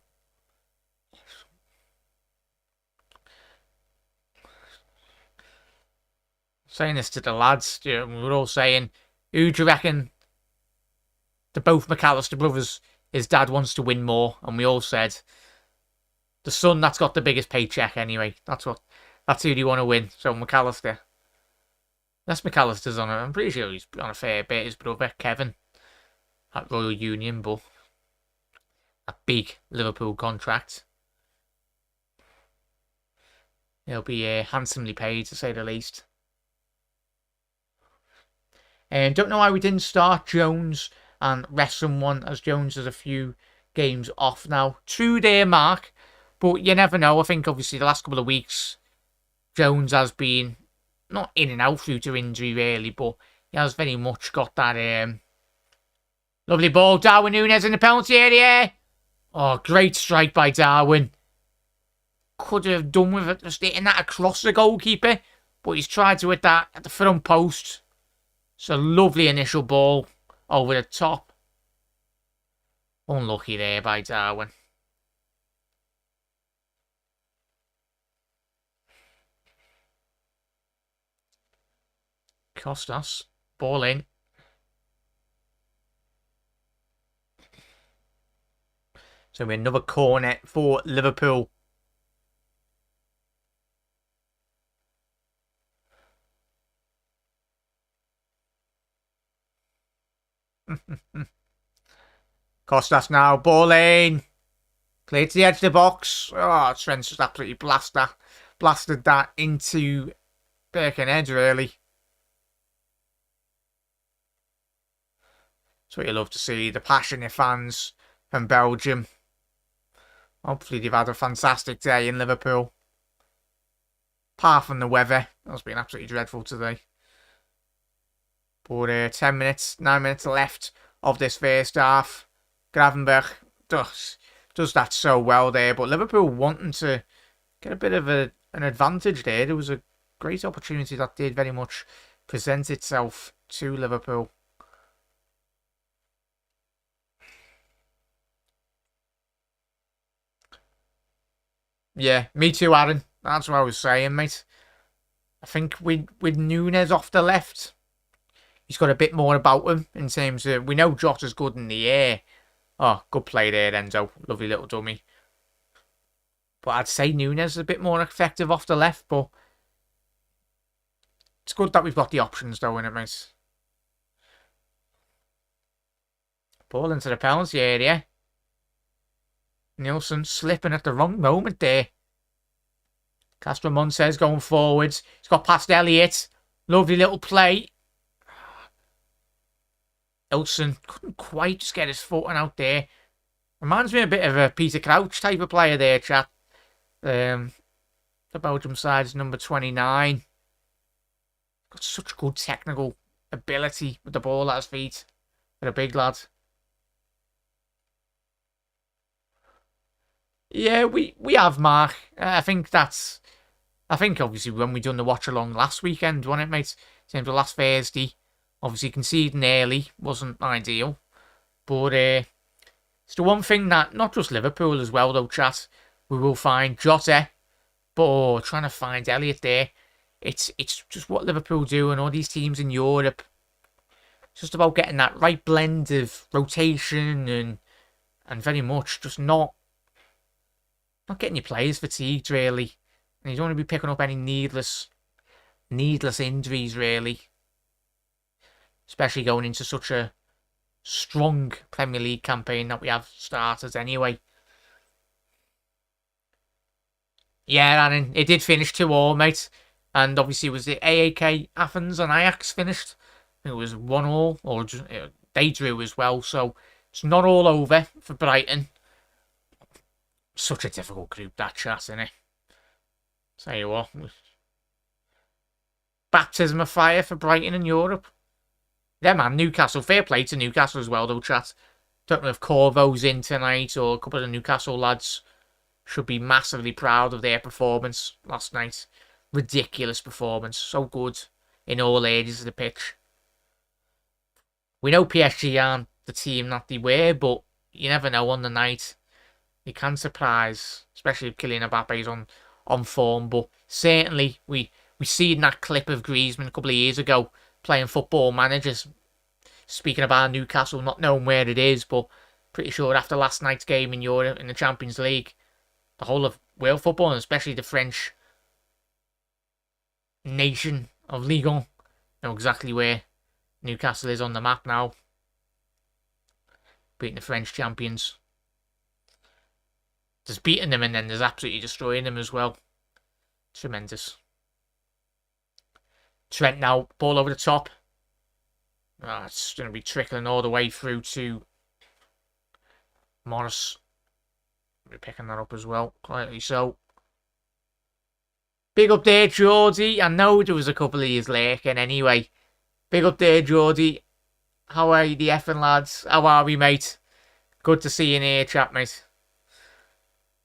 Saying this to the lads, we were all saying, who do you reckon the both McAllister brothers, his dad wants to win more? And we all said, the son that's got the biggest paycheck anyway. That's who you want to win. So McAllister. That's McAllister's on it. I'm pretty sure he's on a fair bit. His brother, Kevin, at Royal Union, but a big Liverpool contract. He'll be handsomely paid, to say the least. And don't know why we didn't start Jones and rest someone, as Jones has a few games off now. 2-day mark, but you never know. I think obviously the last couple of weeks, Jones has been not in and out due to injury really, but he has very much got that lovely ball. Darwin Núñez in the penalty area. Oh, great strike by Darwin. Could have done with it, just hitting that across the goalkeeper, but he's tried to hit that at the front post. It's a lovely initial ball over the top. Unlucky there by Darwin. Costas, ball in. So another corner for Liverpool. Costas now, ball in. Clear to the edge of the box. Oh, Trent's just absolutely blasted that into Birkenhead, really. That's what you love to see, the passionate fans from Belgium. Hopefully they've had a fantastic day in Liverpool. Apart from the weather, that's been absolutely dreadful today. But 9 minutes left of this first half. Gravenberch does that so well there. But Liverpool wanting to get a bit of an advantage there. There was a great opportunity that did very much present itself to Liverpool. Yeah, me too, Aaron. That's what I was saying, mate. I think with Nunes off the left, he's got a bit more about him in terms of, we know Jota's good in the air. Oh, good play there, Enzo. Lovely little dummy. But I'd say Nunes is a bit more effective off the left, but it's good that we've got the options though, innit, mate? Ball into the penalty area. Nielsen slipping at the wrong moment there. Castro Montes going forwards. He's got past Elliott. Lovely little play. Ilson couldn't quite just get his foot out there. Reminds me a bit of a Peter Crouch type of player there, chat. The Belgium side's number 29. Got such good technical ability with the ball at his feet. For a big lad. Yeah, we have, Mark. I think obviously when we done the watch along last weekend, wasn't it, mate? In terms of last Thursday, obviously conceding early wasn't ideal. But it's the one thing that, not just Liverpool as well though, chat, we will find Jota, but trying to find Elliott there. It's just what Liverpool do and all these teams in Europe. It's just about getting that right blend of rotation and very much just not getting your players fatigued, really. And you don't want to be picking up any needless injuries, really. Especially going into such a strong Premier League campaign that we have started anyway. Yeah, and it did finish 2-2, mate. And obviously it was the AAK Athens and Ajax finished. I think it was 1-1, or just, they drew as well. So it's not all over for Brighton. Such a difficult group, that chat, isn't it? Tell you what. Baptism of fire for Brighton in Europe. Yeah, man, Newcastle. Fair play to Newcastle as well, though, chat. Don't know if Corvo's in tonight or a couple of the Newcastle lads should be massively proud of their performance last night. Ridiculous performance. So good in all areas of the pitch. We know PSG aren't the team that they were, but you never know on the night. You can surprise, especially if Kylian Mbappe's on form. But certainly, we seen that clip of Griezmann a couple of years ago playing Football Managers. Speaking about Newcastle, not knowing where it is, but pretty sure after last night's game in Europe in the Champions League, the whole of world football, and especially the French nation of Ligue 1, know exactly where Newcastle is on the map now. Beating the French champions. There's beating them and then there's absolutely destroying them as well. Tremendous. Trent now, ball over the top. Oh, it's going to be trickling all the way through to Morris. We're picking that up as well, quietly so. Big up there, Geordie. I know there was a couple of years lurking anyway. Big up there, Geordie. How are you, the effing lads? How are we, mate? Good to see you in here, chap, mate.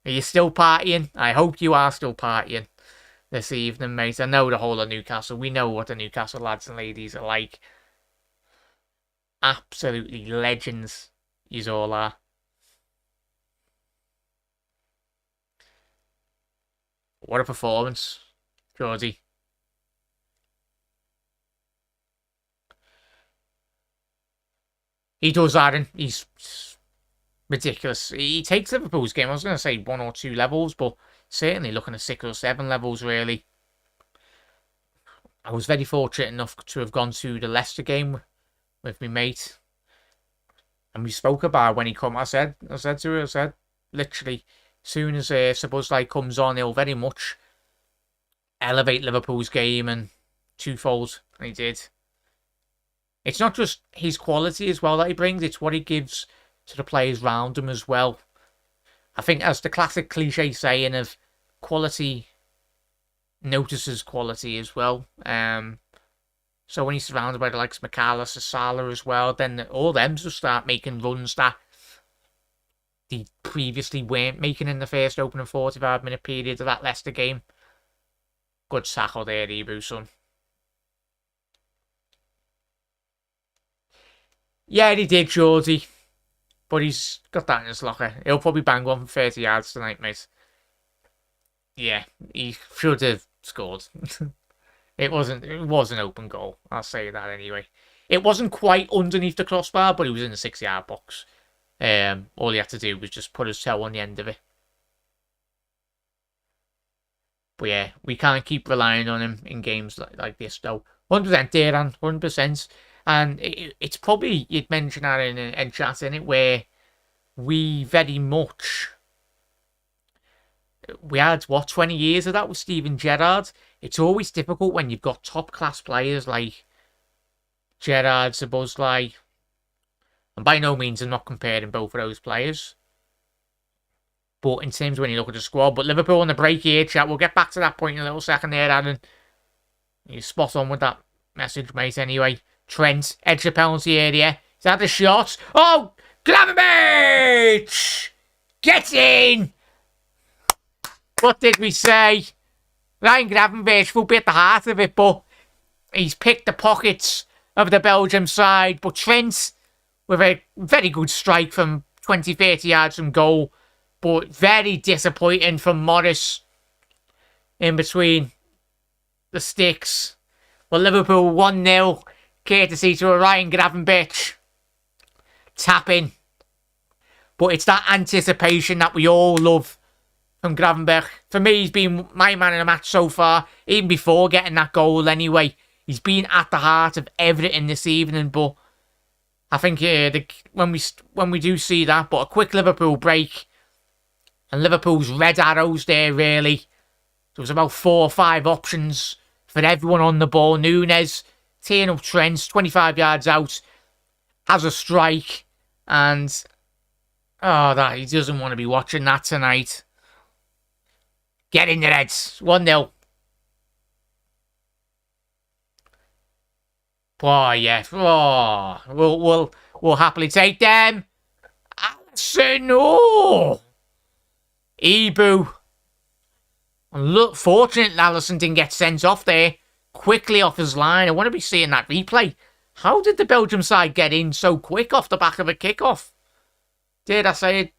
Are you still partying? I hope you are still partying this evening, mate. I know the whole of Newcastle. We know what the Newcastle lads and ladies are like. Absolutely legends, yous all are. What a performance, Geordie. He does, Aaron. He's ridiculous. He takes Liverpool's game. I was going to say 1 or 2 levels, but certainly looking at 6 or 7 levels, really. I was very fortunate enough to have gone to the Leicester game with my mate. And we spoke about when he come. I said to her, literally, as soon as Szoboszlai comes on, he'll very much elevate Liverpool's game and twofold. And he did. It's not just his quality as well that he brings, it's what he gives to the players round him as well. I think as the classic cliche saying of quality notices quality as well. So when he's surrounded by the likes of McAllister, Salah as well, then all them just start making runs that they previously weren't making in the first opening 45-minute period of that Leicester game. Good tackle there, Ibu, son. Yeah, he did, Geordie. But he's got that in his locker. He'll probably bang one from 30 yards tonight, mate. Yeah, he should have scored. It was an open goal. I'll say that anyway. It wasn't quite underneath the crossbar, but it was in the 6-yard box. All he had to do was just put his toe on the end of it. But yeah, we can't keep relying on him in games like this, though. 100% there, and 100%. And it's probably, you'd mention that in chat, in it, where we very much... We had, 20 years of that with Steven Gerrard. It's always difficult when you've got top-class players like Gerrard, Szoboszlai. And by no means I'm not comparing both of those players. But in terms of when you look at the squad. But Liverpool on the break here, chat. We'll get back to that point in a little second there, Aaron. You're spot on with that message, mate, anyway. Trent, edge the penalty area. Is that the shot? Oh! Gravenberch! Get in! What did we say? Ryan Gravenberch will be at the heart of it, but he's picked the pockets of the Belgium side. But Trent, with a very good strike from 20, 30 yards from goal, but very disappointing from Morris in between the sticks. Well, Liverpool 1-0, courtesy to a Ryan Gravenberch tapping. But it's that anticipation that we all love from Gravenberch. For me, he's been my man in the match so far, even before getting that goal anyway. He's been at the heart of everything this evening, but I think when we do see that, but a quick Liverpool break, and Liverpool's red arrows there, really. There was about 4 or 5 options for everyone on the ball. Núñez teeing up Trent, 25 yards out, has a strike, and he doesn't want to be watching that tonight. Get in the Reds. 1-0. Oh, yeah. Oh, we'll happily take them. Alisson. Oh. Ibu. Look, fortunate Alisson didn't get sent off there. Quickly off his line. I want to be seeing that replay. How did the Belgium side get in so quick off the back of a kickoff? Did I say it?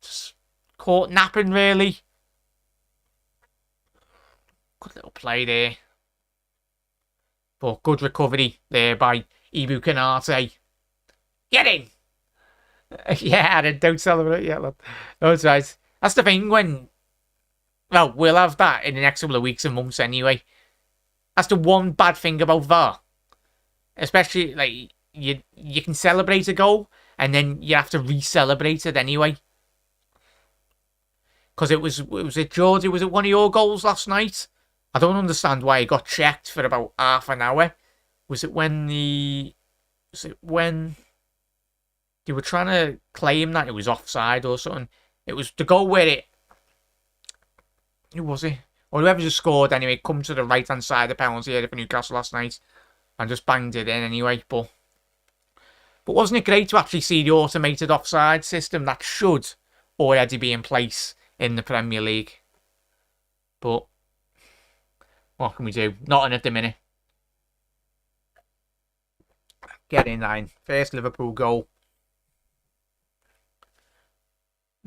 Just caught napping, really. Good little play there. But good recovery there by Ibu Konate. Get in! Yeah, don't celebrate yet, lad. That's right. That's the thing when... Well, we'll have that in the next couple of weeks and months anyway. That's the one bad thing about VAR. Especially, like, you can celebrate a goal and then you have to re-celebrate it anyway. Because was it Georgie? Was it one of your goals last night? I don't understand why it got checked for about half an hour. Was it when they were trying to claim that it was offside or something? It was the goal where it... Who was it? Or whoever just scored anyway, come to the right-hand side of the penalty area for Newcastle last night and just banged it in anyway. But wasn't it great to actually see the automated offside system that should already be in place in the Premier League? But what can we do? Not at the minute. Get in line. First Liverpool goal.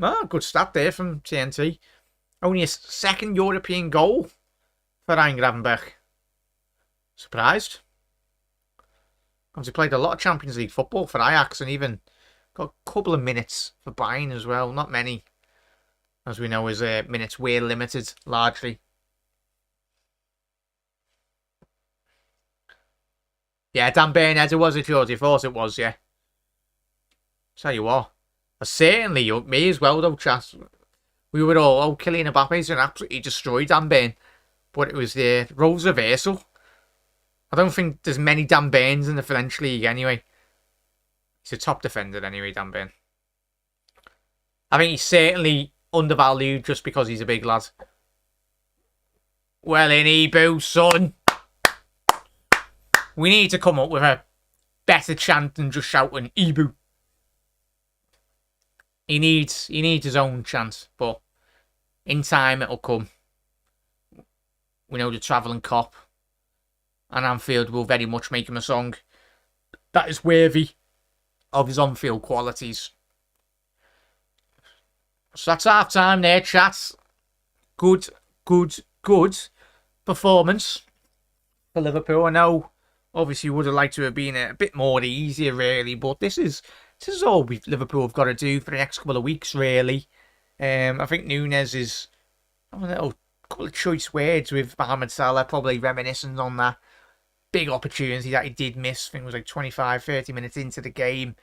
Oh, good stat there from TNT. Only a second European goal for Ryan Gravenberch. Surprised. Because he played a lot of Champions League football for Ajax and even got a couple of minutes for Bayern as well. Not many. As we know, his minutes were limited largely. Yeah, Dan Burnett, was it, George? You thought it was, yeah. Tell you what. Certainly, me as well, though, chat. We were all, Kylian Mbappe's and absolutely destroyed Dan Burn. But it was the roles reversal. I don't think there's many Dan Burns in the French league anyway. He's a top defender anyway, Dan Burn. I think he's certainly undervalued just because he's a big lad. Well in, Ibu, son. We need to come up with a better chant than just shouting Ibu. He needs his own chant, but in time it'll come. We know the travelling cop and Anfield will very much make him a song that is worthy of his on-field qualities. So that's half time there, chat. Good good performance for Liverpool. I know, obviously, would have liked to have been a bit more easier, really, but this is all Liverpool have got to do for the next couple of weeks, really. I think Nunes is a little couple of choice words with Mohamed Salah, probably reminiscent on that big opportunity that he did miss. I think it was like 25, 30 minutes into the game.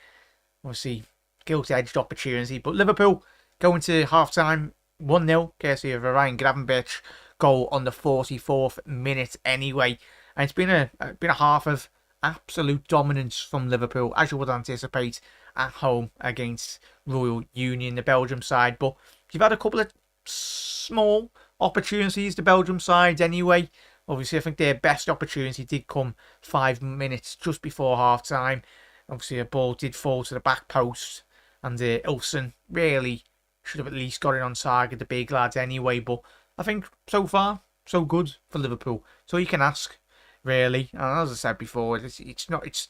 Obviously, gilt-edged opportunity. But Liverpool going to half-time 1-0, courtesy of a Ryan Gravenberch goal on the 44th minute anyway. And it's been a half of absolute dominance from Liverpool, as you would anticipate, at home against Royal Union, the Belgium side. But you've had a couple of small opportunities, the Belgium side, anyway. Obviously, I think their best opportunity did come 5 minutes just before half-time. Obviously, a ball did fall to the back post, and Ilson really should have at least got it on target, the big lads, anyway. But I think so far, so good for Liverpool. So you can ask, really. And as I said before, it's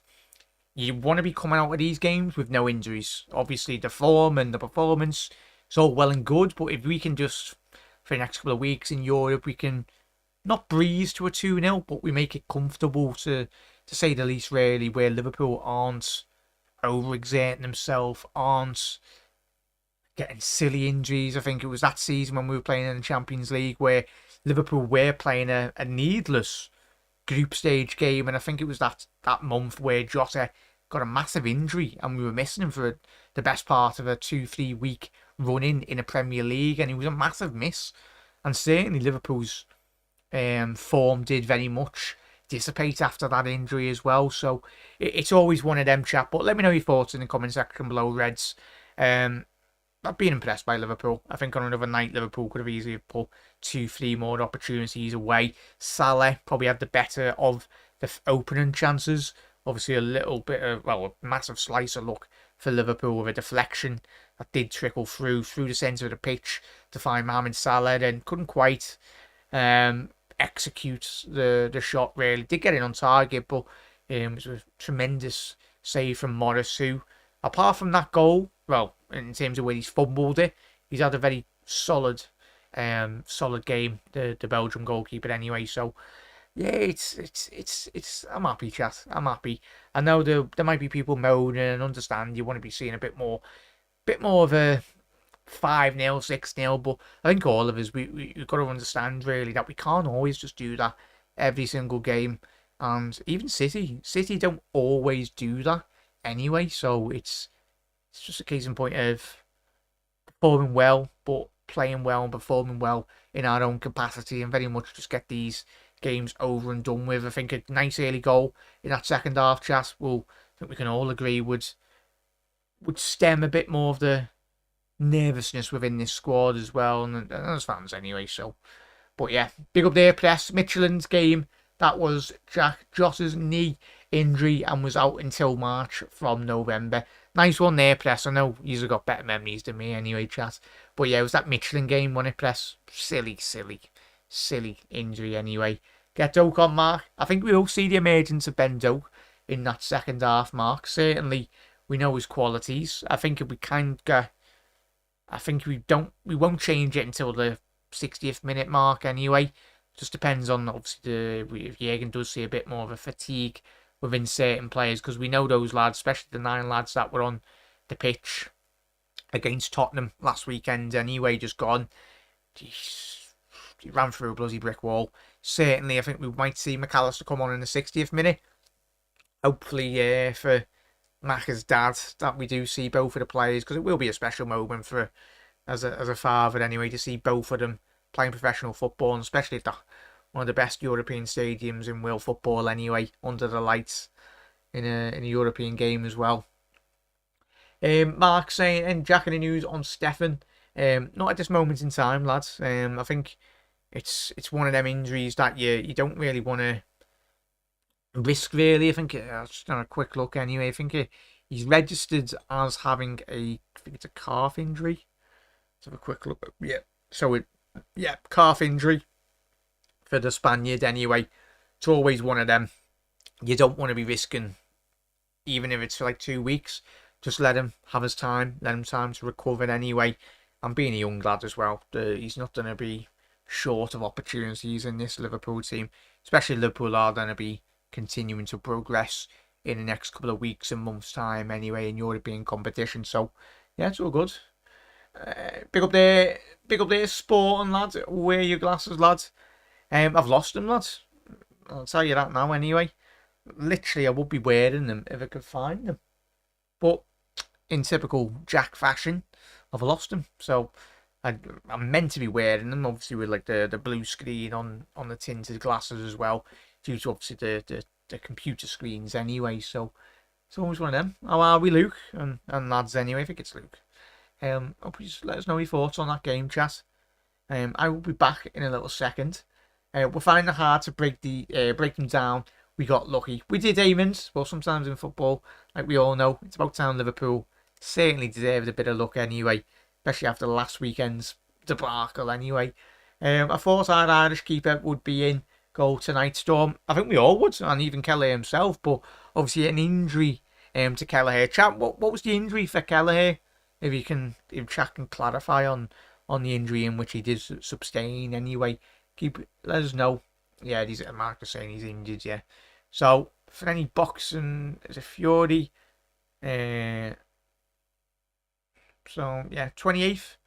you want to be coming out of these games with no injuries. Obviously, the form and the performance is all well and good, but if we can just, for the next couple of weeks in Europe, we can not breeze to a 2-0, but we make it comfortable, to say the least, really, where Liverpool aren't overexerting themselves, aren't getting silly injuries. I think it was that season when we were playing in the Champions League where Liverpool were playing a needless group stage game, and I think it was that month where Jota got a massive injury and we were missing him for the best part of a 2-3 week run in a Premier League, and it was a massive miss. And certainly Liverpool's form did very much dissipate after that injury as well. So it's always one of them, chat. But let me know your thoughts in the comment section below, Reds. I've been impressed by Liverpool. I think on another night, Liverpool could have easily put 2-3 more opportunities away. Salah probably had the better of the opening chances. Obviously, a little bit of, a massive slice of luck for Liverpool with a deflection that did trickle through the centre of the pitch to find Mohamed Salah, and couldn't quite execute the shot, really. Did get it on target, but it was a tremendous save from Morris, who, apart from that goal, in terms of where he's fumbled it, he's had a very solid game, the Belgium goalkeeper, anyway. So yeah, it's I'm happy, chat. I'm happy. I know there might be people moaning, and understand you want to be seeing a bit more of a 5-0, 6-0, but I think all of us, we've got to understand, really, that we can't always just do that every single game. And even City don't always do that anyway. So it's just a case in point of performing well, but playing well and performing well in our own capacity, and very much just get these games over and done with. I think a nice early goal in that second half, chat, I think we can all agree would stem a bit more of the nervousness within this squad as well, and as fans anyway. So, but yeah, big up there, press. Michelin's game, that was Jota's knee injury and was out until March from November. Nice one there, press. I know you've got better memories than me anyway, chat. But yeah, it was that Michelin game, wasn't it, press? Silly injury anyway. Get Doak on, Mark. I think we will see the emergence of Ben Doak in that second half, Mark. Certainly, we know his qualities. I think if we we won't change it until the 60th minute mark anyway. Just depends on, obviously, if Jürgen does see a bit more of a fatigue within certain players, because we know those lads, especially the 9 lads that were on the pitch against Tottenham last weekend anyway, just gone. He ran through a bloody brick wall. Certainly, I think we might see McAllister come on in the 60th minute. Hopefully, for Macca's dad, that we do see both of the players, because it will be a special moment for as a father anyway, to see both of them playing professional football, and especially at one of the best European stadiums in world football anyway, under the lights in a European game as well. Mark saying, and Jack, any news on Stefan? Not at this moment in time, lads. I think it's one of them injuries that you don't really want to risk, really. I think I've just done a quick look anyway. I think he's registered as having I think it's a calf injury. Let's have a quick look. Yeah, so calf injury for the Spaniard anyway. It's always one of them. You don't want to be risking, even if it's for like 2 weeks. Just let him have his time. Let him time to recover anyway. And being a young lad as well, he's not going to be short of opportunities in this Liverpool team. Especially Liverpool are going to be continuing to progress in the next couple of weeks and months' time anyway in European competition. So, yeah, it's all good. Big up there, Sporting, lads. Wear your glasses, lads. I've lost them, lads. I'll tell you that now anyway. Literally, I would be wearing them if I could find them. But in typical Jack fashion, I've lost them. So I'm meant to be wearing them, obviously with like the blue screen on the tinted glasses as well, due to obviously the computer screens anyway. So it's always one of them. How are we, Luke? And lads anyway, I think it's Luke. Hope you just let us know your thoughts on that game, chat. I will be back in a little second. We're finding it hard to break them down. We got lucky. We did Amons, but sometimes in football, like we all know, it's about time Liverpool certainly deserved a bit of luck anyway, especially after last weekend's debacle anyway. I thought our Irish keeper would be in goal tonight, Storm. I think we all would, and even Kelleher himself, but obviously an injury to Kelleher. Chat, what was the injury for Kelleher? If chat can clarify on the injury in which he did sustain anyway. Let us know. Yeah, Marcus saying he's injured, yeah. So, for any boxing, is it Fury? So, yeah, 28th,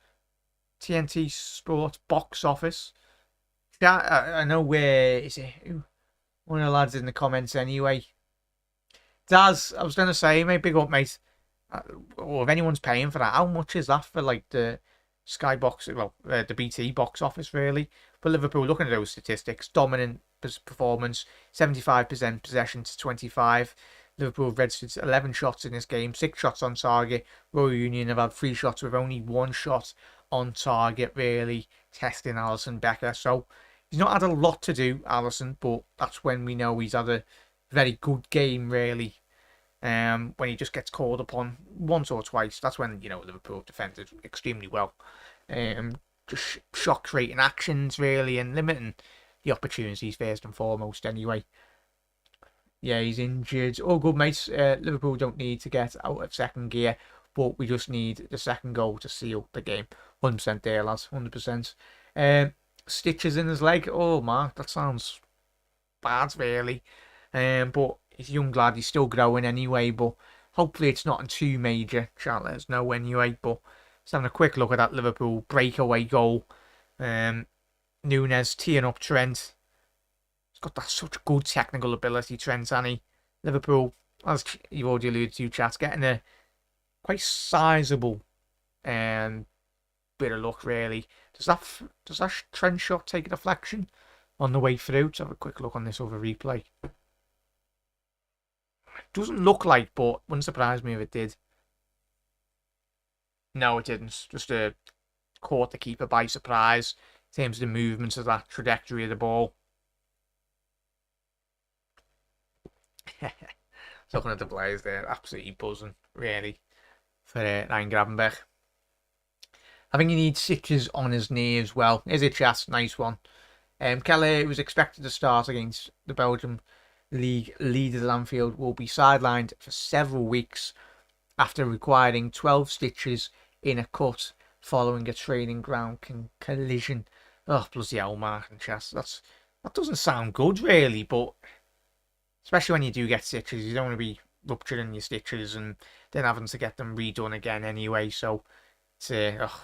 TNT Sports box office. Yeah, I know where is it? One of the lads in the comments anyway. Daz, I was going to say, mate, big up, mate. Or if anyone's paying for that, how much is that for like the Skybox, the BT box office really? But Liverpool, looking at those statistics, dominant performance, 75% possession to 25. Liverpool have registered 11 shots in this game, 6 shots on target. Royal Union have had 3 shots with only 1 shot on target, really testing Alisson Becker. So he's not had a lot to do, Alisson, but that's when we know he's had a very good game, really. When he just gets called upon once or twice, that's when, Liverpool defended extremely well. Just shock creating actions, really, and limiting the opportunities first and foremost, anyway. Yeah, he's injured. All good, mates. Liverpool don't need to get out of second gear, but we just need the second goal to seal the game. 100% there, lads. 100%. Stitches in his leg. Oh, Mark, that sounds bad, really. But he's a young lad. He's still growing anyway, but hopefully it's not too major. Can't let us know anyway, but just having a quick look at that Liverpool breakaway goal. Nunes teeing up Trent. He's got that such good technical ability, Trent, and he. Liverpool, as you've already alluded to, chat, getting a quite sizable bit of luck, really. Does that Trent shot take a deflection on the way through? Let's have a quick look on this over replay. Doesn't look like, but wouldn't surprise me if it did. No, it didn't. Just caught the keeper by surprise in terms of the movements of that trajectory of the ball. Looking at the players there, absolutely buzzing, really, for Ryan Gravenberch. I think he needs stitches on his knee as well. Is it, chat? Nice one. Kelleher, who was expected to start against the Belgium League leaders at Anfield, will be sidelined for several weeks after requiring 12 stitches in a cut following a training ground collision. Oh, bloody hell, Mark and Chess. That doesn't sound good, really, but especially when you do get stitches, you don't want to be rupturing your stitches and then having to get them redone again anyway. So, what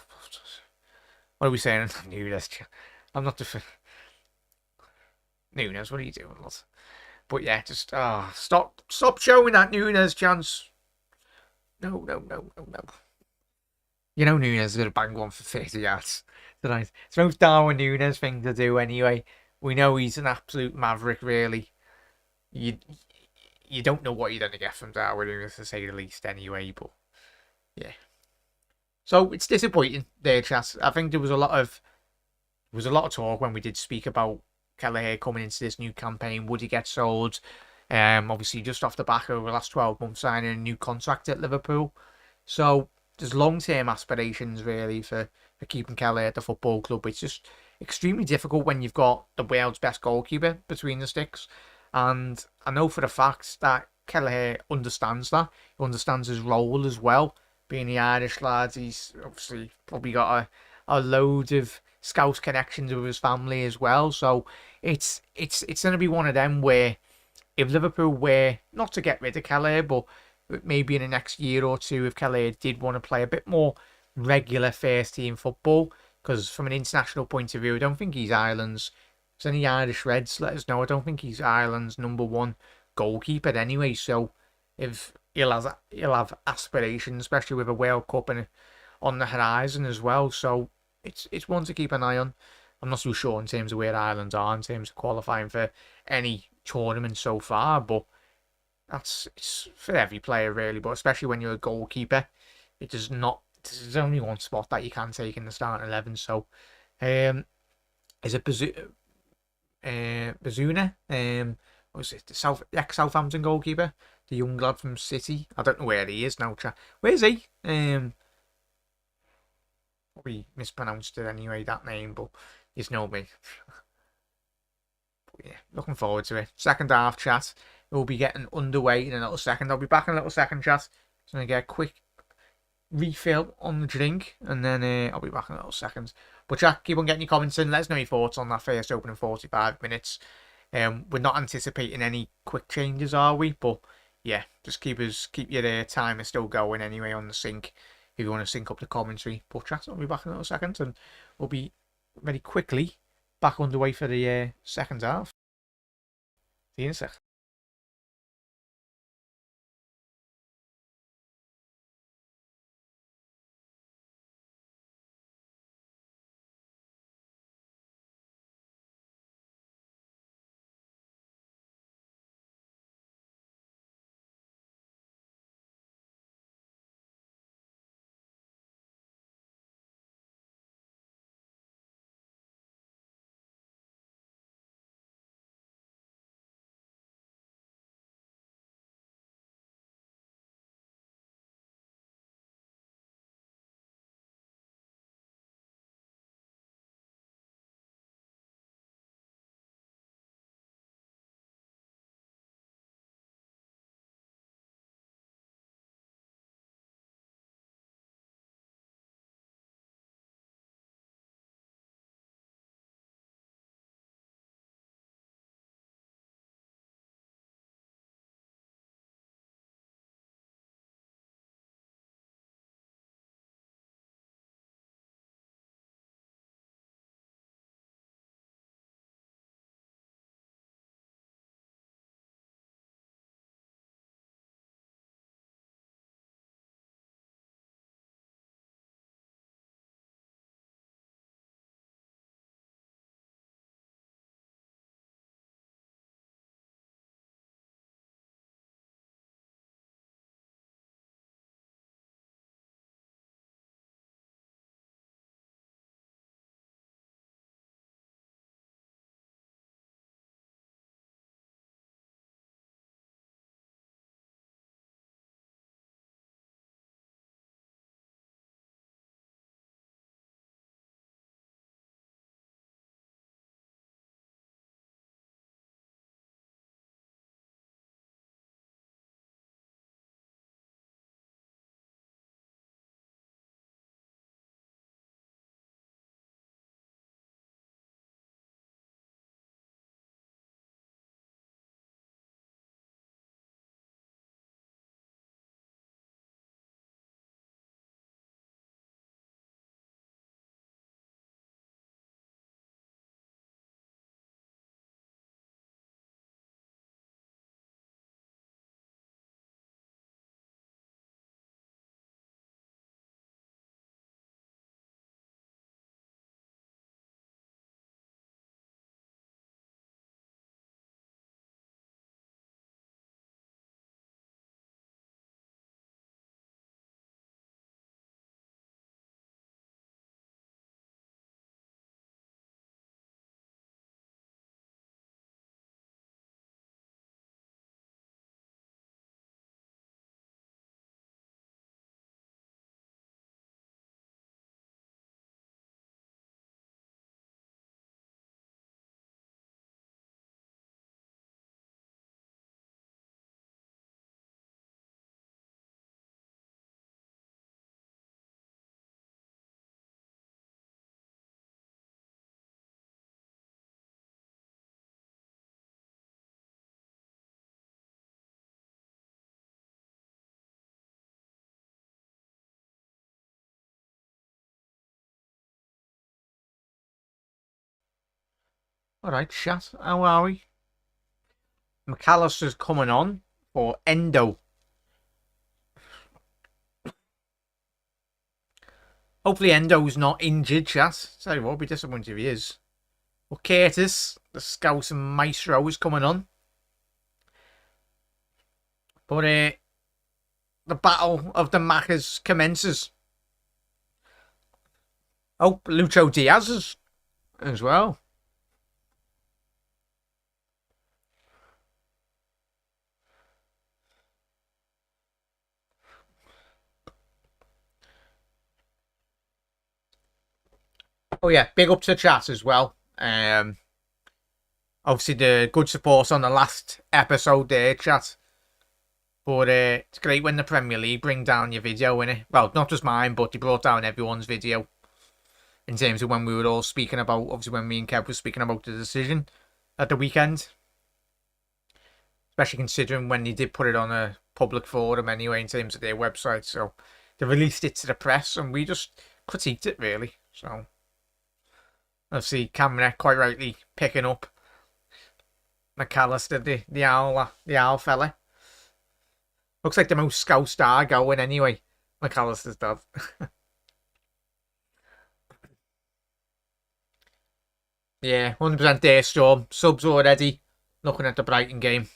are we saying? Nunes. I'm not Nunes, what are you doing, lads? But yeah, just stop showing that Nunes chance. No. Nunes is going to bang one for 30 yards tonight. It's the most Darwin Nunes thing to do anyway. We know he's an absolute maverick, really. You don't know what you're going to get from Darwin Nunes, to say the least, anyway, but yeah. So it's disappointing there, chat. I think there was a lot of talk when we did speak about Kelleher coming into this new campaign. Would he get sold? Obviously, just off the back of the last 12 months signing a new contract at Liverpool. So there's long-term aspirations, really, for keeping Kelleher at the football club. It's just extremely difficult when you've got the world's best goalkeeper between the sticks. And I know for a fact that Kelleher understands that. He understands his role as well. Being the Irish lad, he's obviously probably got a load of Scouse connections with his family as well. So it's going to be one of them where if Liverpool were not to get rid of Kelleher, but maybe in the next year or two, if Kelleher did want to play a bit more regular first team football, because from an international point of view, I don't think he's Ireland's. If there's any Irish Reds, let us know. I don't think he's Ireland's #1 goalkeeper anyway. So if he'll have aspirations, especially with a World Cup on the horizon as well. So it's one to keep an eye on. I'm not so sure in terms of where Ireland are in terms of qualifying for any tournament so far, but it's for every player really. But especially when you're a goalkeeper, it does not. There's only one spot that you can take in the starting 11. So, is it Bazuna? What was it the ex-Southampton goalkeeper, the young lad from City? I don't know where he is now. Where is he? Probably mispronounced it anyway, that name, but you know me. But yeah, looking forward to it. Second half chat. We'll be getting underway in a little second. I'll be back in a little second, chat. Just gonna get a quick refill on the drink, and then I'll be back in a little second. But chat, keep on getting your comments in. Let us know your thoughts on that first opening 45 minutes. We're not anticipating any quick changes, are we? But yeah, just keep your timer still going anyway on the sync if you want to sync up the commentary. But chat, I'll be back in a little second, and we'll be very quickly back underway for the second half. See you in a sec. Alright, chat. How are we? McAllister's coming on for Endo. Hopefully Endo's not injured, chat. Tell you what, I'll be disappointed if he is. Well, Curtis, the Scouse and Maestro, is coming on. But the battle of the Macas commences. Oh, Lucho Diaz is as well. Oh yeah, big up to the chat as well. Obviously the good support on the last episode there, chat. But it's great when the Premier League bring down your video, innit? Well, not just mine, but they brought down everyone's video. In terms of when we were all speaking about, obviously when me and Kev were speaking about the decision at the weekend. Especially considering when they did put it on a public forum anyway, in terms of their website. So they released it to the press and we just critiqued it, really. So obviously Cameron quite rightly picking up McAllister, the owl fella. Looks like the most scout star going anyway. McAllister's dad. Yeah, 100% there, Storm. Subs already. Looking at the Brighton game.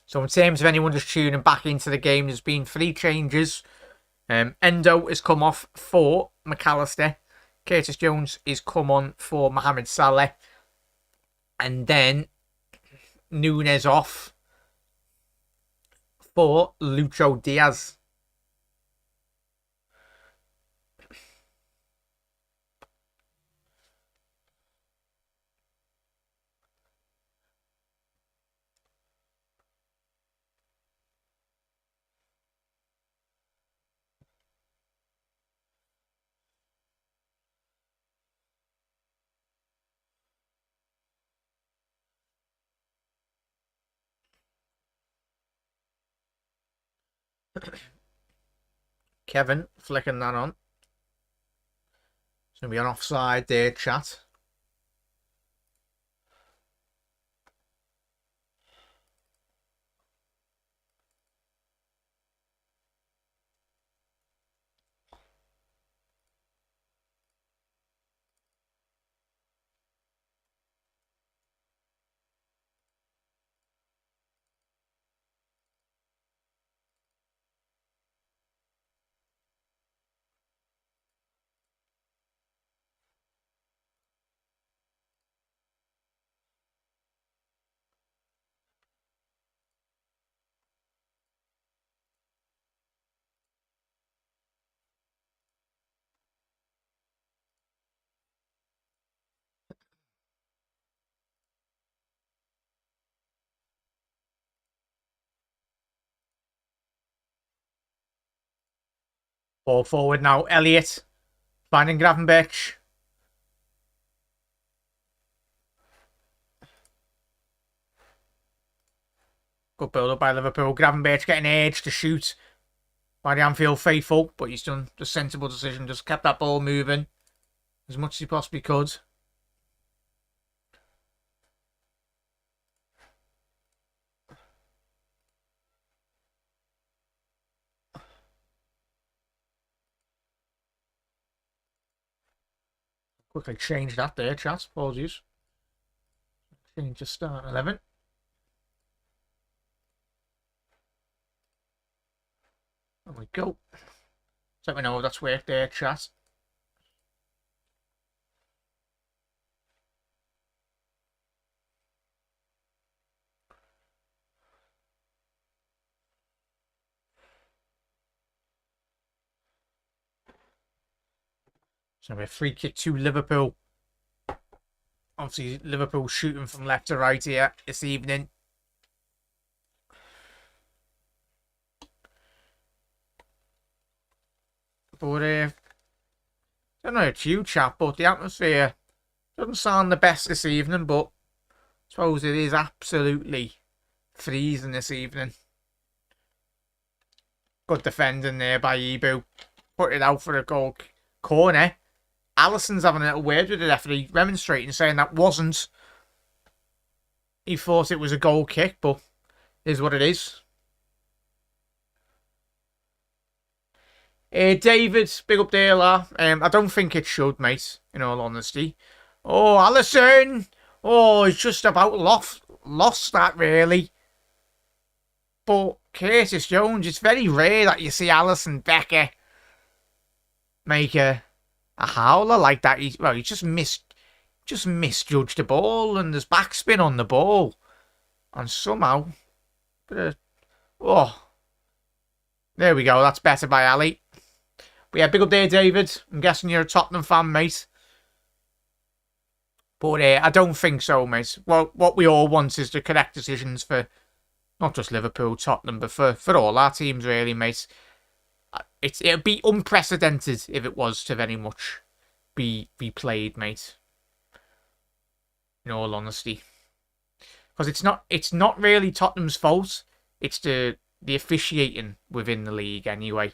So in terms of anyone just tuning back into the game, there's been 3 changes. Endo has come off for McAllister. Curtis Jones is come on for Mohamed Salah. And then Nunes off for Lucho Diaz. Kevin flicking that on. It's going to be an offside there, chat. Ball forward now. Elliott finding Gravenberch. Good build up by Liverpool. Gravenberch getting edge to shoot by the Anfield faithful, but he's done the sensible decision. Just kept that ball moving as much as he possibly could. Quickly change that there, chat. Apologies. Change the start 11. There we go. Let me know if that's worked there, chat. So a free kick to Liverpool. Obviously, Liverpool shooting from left to right here this evening. But I don't know it's you, chat, but the atmosphere doesn't sound the best this evening. But I suppose it is absolutely freezing this evening. Good defending there by Ibu. Put it out for a goal corner. Alisson's having a little word with the referee, remonstrating, saying that wasn't. He thought it was a goal kick, but it is what it is. David, big up there, la. I don't think it should, mate, in all honesty. Oh, Alisson! Oh, he's just about lost that, really. But Curtis Jones, it's very rare that you see Alisson Becker make a howler like that. He just misjudged the ball, and there's backspin on the ball. And somehow, oh, there we go. That's better by Ali. But yeah, big up there, David. I'm guessing you're a Tottenham fan, mate. But I don't think so, mate. Well, what we all want is the correct decisions for not just Liverpool, Tottenham, but for all our teams, really, mate. It'd be unprecedented if it was to very much be played, mate. In all honesty, because it's not really Tottenham's fault. It's the officiating within the league anyway.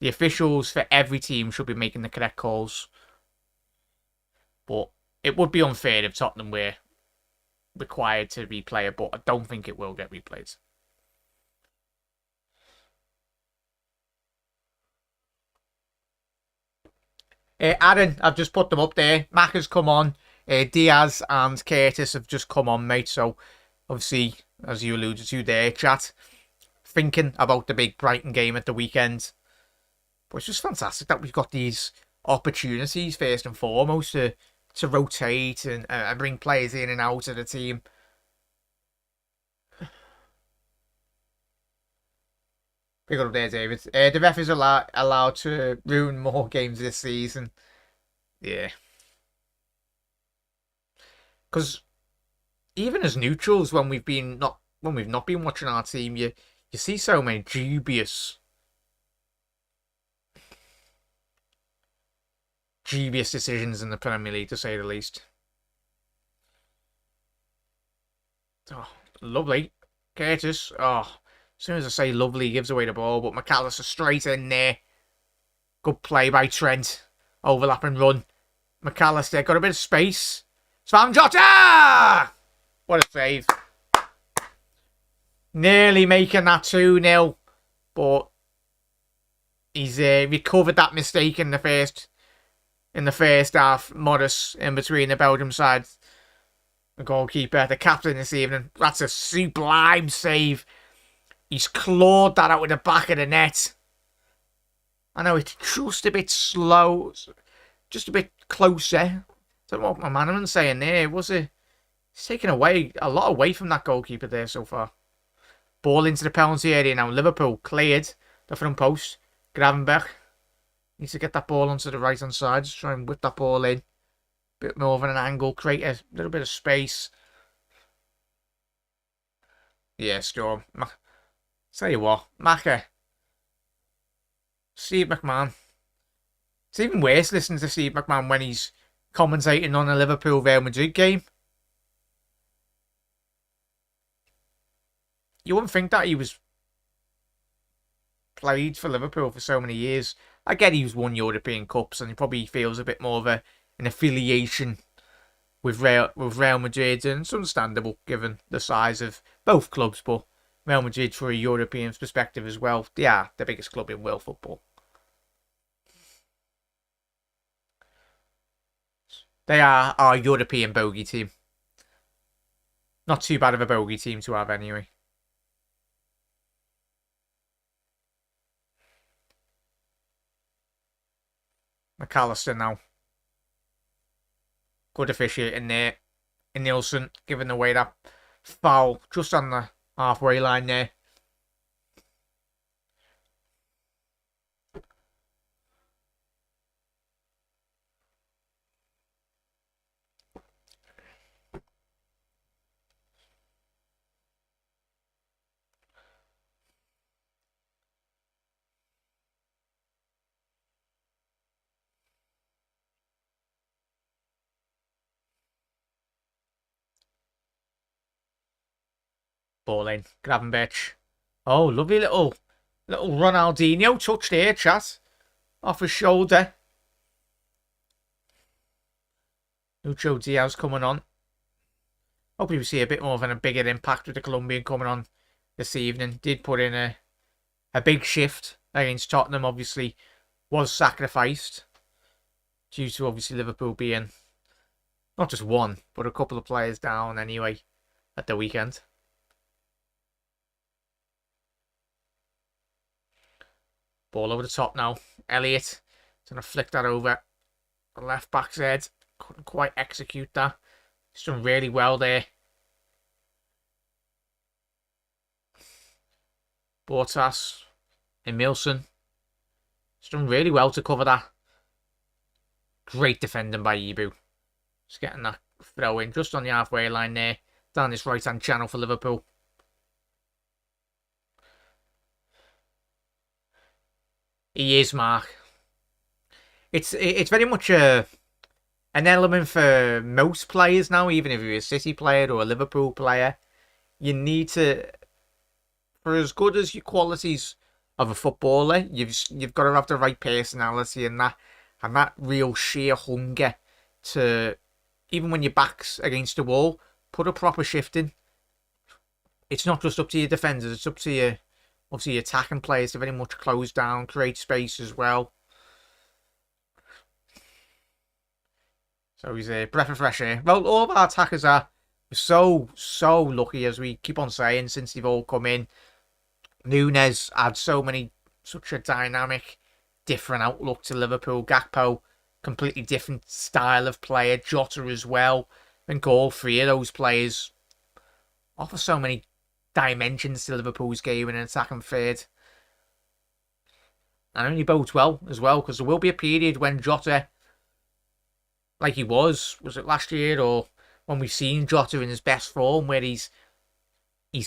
The officials for every team should be making the correct calls. But it would be unfair if Tottenham were required to replay it, but I don't think it will get replayed. Aaron, I've just put them up there. Mac has come on. Diaz and Curtis have just come on, mate. So, obviously, as you alluded to there, chat, thinking about the big Brighton game at the weekend. But it's just fantastic that we've got these opportunities, first and foremost, to rotate and bring players in and out of the team. Big up there, David. The ref is allowed to ruin more games this season. Yeah. Because even as neutrals, when we've not been watching our team, you see so many dubious decisions in the Premier League, to say the least. Oh, lovely. Curtis. Oh, as soon as I say lovely, he gives away the ball, but McAllister straight in there. Good play by Trent. Overlap and run. McAllister got a bit of space. Svan Jota! What a save. Nearly making that 2-0, but he's recovered that mistake in the first half. Morris in between the Belgium side. The goalkeeper, the captain this evening. That's a sublime save. He's clawed that out with the back of the net. I know it's just a bit slow. Just a bit closer. I don't know what my man's saying there. He's taken away a lot away from that goalkeeper there so far. Ball into the penalty area now. Liverpool cleared the front post. Gravenberch needs to get that ball onto the right hand side. Just try and whip that ball in. Bit more of an angle. Create a little bit of space. Yeah, Storm. Tell you what, Macca. Steve McMahon. It's even worse listening to Steve McMahon when he's commentating on a Liverpool Real Madrid game. You wouldn't think that he was played for Liverpool for so many years. I get he's won European Cups and he probably feels a bit more of an affiliation with Real Madrid, and it's understandable given the size of both clubs, but Real Madrid, for a European perspective as well, they are the biggest club in world football. They are our European bogey team. Not too bad of a bogey team to have anyway. McAllister now. Good officiating there. And Nielsen giving away that foul just on the halfway line there. Ball in. Gravenberch. Oh, lovely little Ronaldinho touch there, chat. Off his shoulder. Lucho Diaz coming on. Hopefully we see a bit more of a bigger impact with the Colombian coming on this evening. Did put in a big shift against Tottenham, obviously was sacrificed due to obviously Liverpool being not just one, but a couple of players down anyway at the weekend. Ball over the top now. Elliott is going to flick that over the left back's head. Couldn't quite execute that. He's done really well there. Bortas, Emilson. He's done really well to cover that. Great defending by Ibu. Just getting that throw in just on the halfway line there. Down this right hand channel for Liverpool. He is, Mark. It's very much an element for most players now, even if you're a City player or a Liverpool player. You need to, for as good as your qualities of a footballer, you've got to have the right personality and that real sheer hunger to, even when your back's against the wall, put a proper shift in. It's not just up to your defenders, it's up to your, obviously, your attacking players to very much close down, create space as well. So he's a breath of fresh air. Well, all of our attackers are so lucky, as we keep on saying, since they've all come in. Nunes had such a dynamic, different outlook to Liverpool. Gakpo, completely different style of player. Jota as well. I think all three of those players offer so many dimensions to Liverpool's game in an attacking third. And only bodes well as well, because there will be a period when Jota, like he was it last year, or when we've seen Jota in his best form, where he's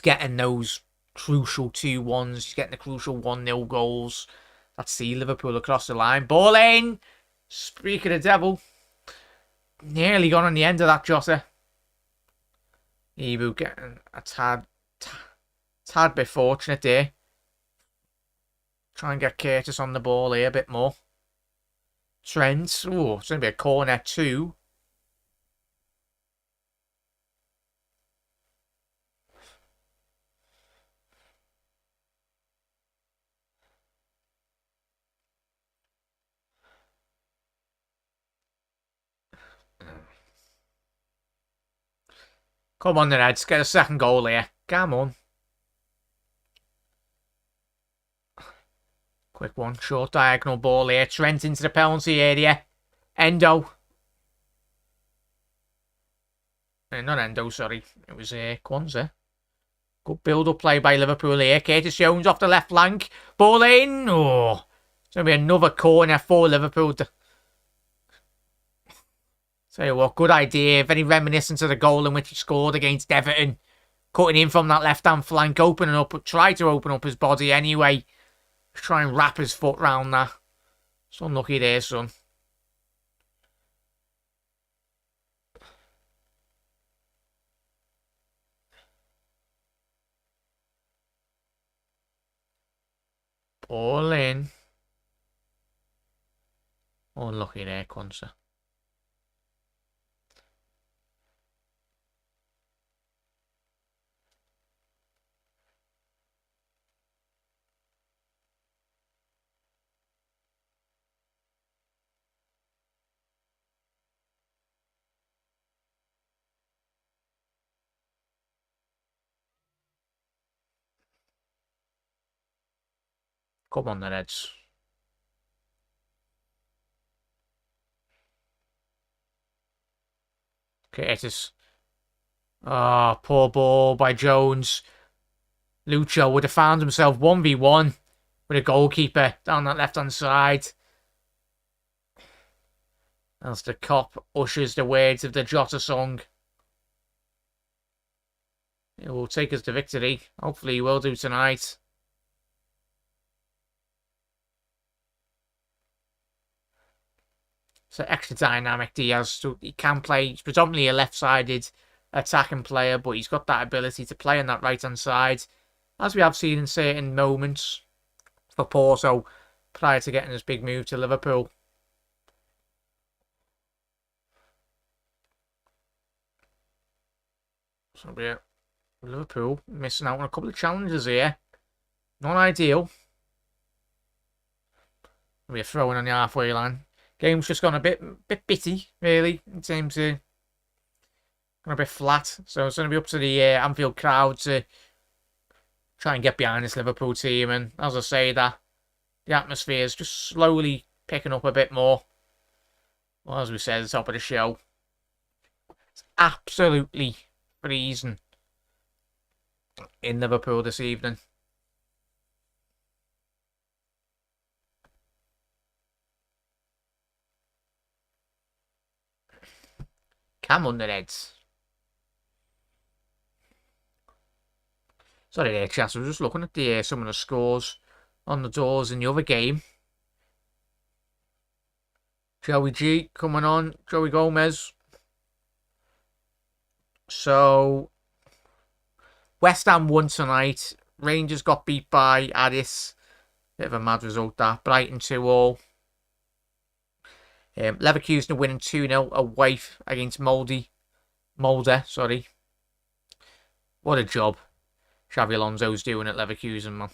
getting those crucial 2-1s, he's getting the crucial 1-0 goals that see Liverpool across the line. Ball in! Speak of the devil. Nearly gone on the end of that, Jota. Ibu getting a tad bit fortunate there. Try and get Curtis on the ball here a bit more. Trent. Oh, it's going to be a corner too. Come on, the Reds. Get a second goal here. Come on. Quick one. Short diagonal ball here. Trent into the penalty area. Endo. Not Endo, sorry. It was Kwanzaa. Good build-up play by Liverpool here. Curtis Jones off the left flank. Ball in. Oh. It's going to be another corner for Liverpool. Tell you what, good idea. Very reminiscent of the goal in which he scored against Everton. Cutting in from that left-hand flank. Opening up. Try to open up his body anyway. Try and wrap his foot round that. It's unlucky there, son. Ball in. Unlucky there, Kwanzaa. Come on, the Reds. Curtis. Oh, poor ball by Jones. Lucho would have found himself 1v1 with a goalkeeper down that left-hand side. As the cop ushers the words of the Jota song. It will take us to victory. Hopefully he will do tonight. So extra dynamic Diaz. He can play. He's predominantly a left-sided attacking player, but he's got that ability to play on that right-hand side, as we have seen in certain moments for Porto prior to getting this big move to Liverpool. So yeah, Liverpool missing out on a couple of challenges here. Not ideal. We're throwing on the halfway line. Game's just gone a bit bitty, really, in terms of gone a bit flat. So it's going to be up to the Anfield crowd to try and get behind this Liverpool team. And as I say, that the atmosphere is just slowly picking up a bit more. Well, as we said at the top of the show, it's absolutely freezing in Liverpool this evening. Come on, the Reds. Sorry there, chaps. I was just looking at the some of the scores on the doors in the other game. Joey G coming on. Joey Gomez. So, West Ham won tonight. Rangers got beat by Addis. Bit of a mad result that. Brighton 2-all. Leverkusen are winning 2-0 away against Molde, sorry. What a job Xavi Alonso's doing at Leverkusen, man.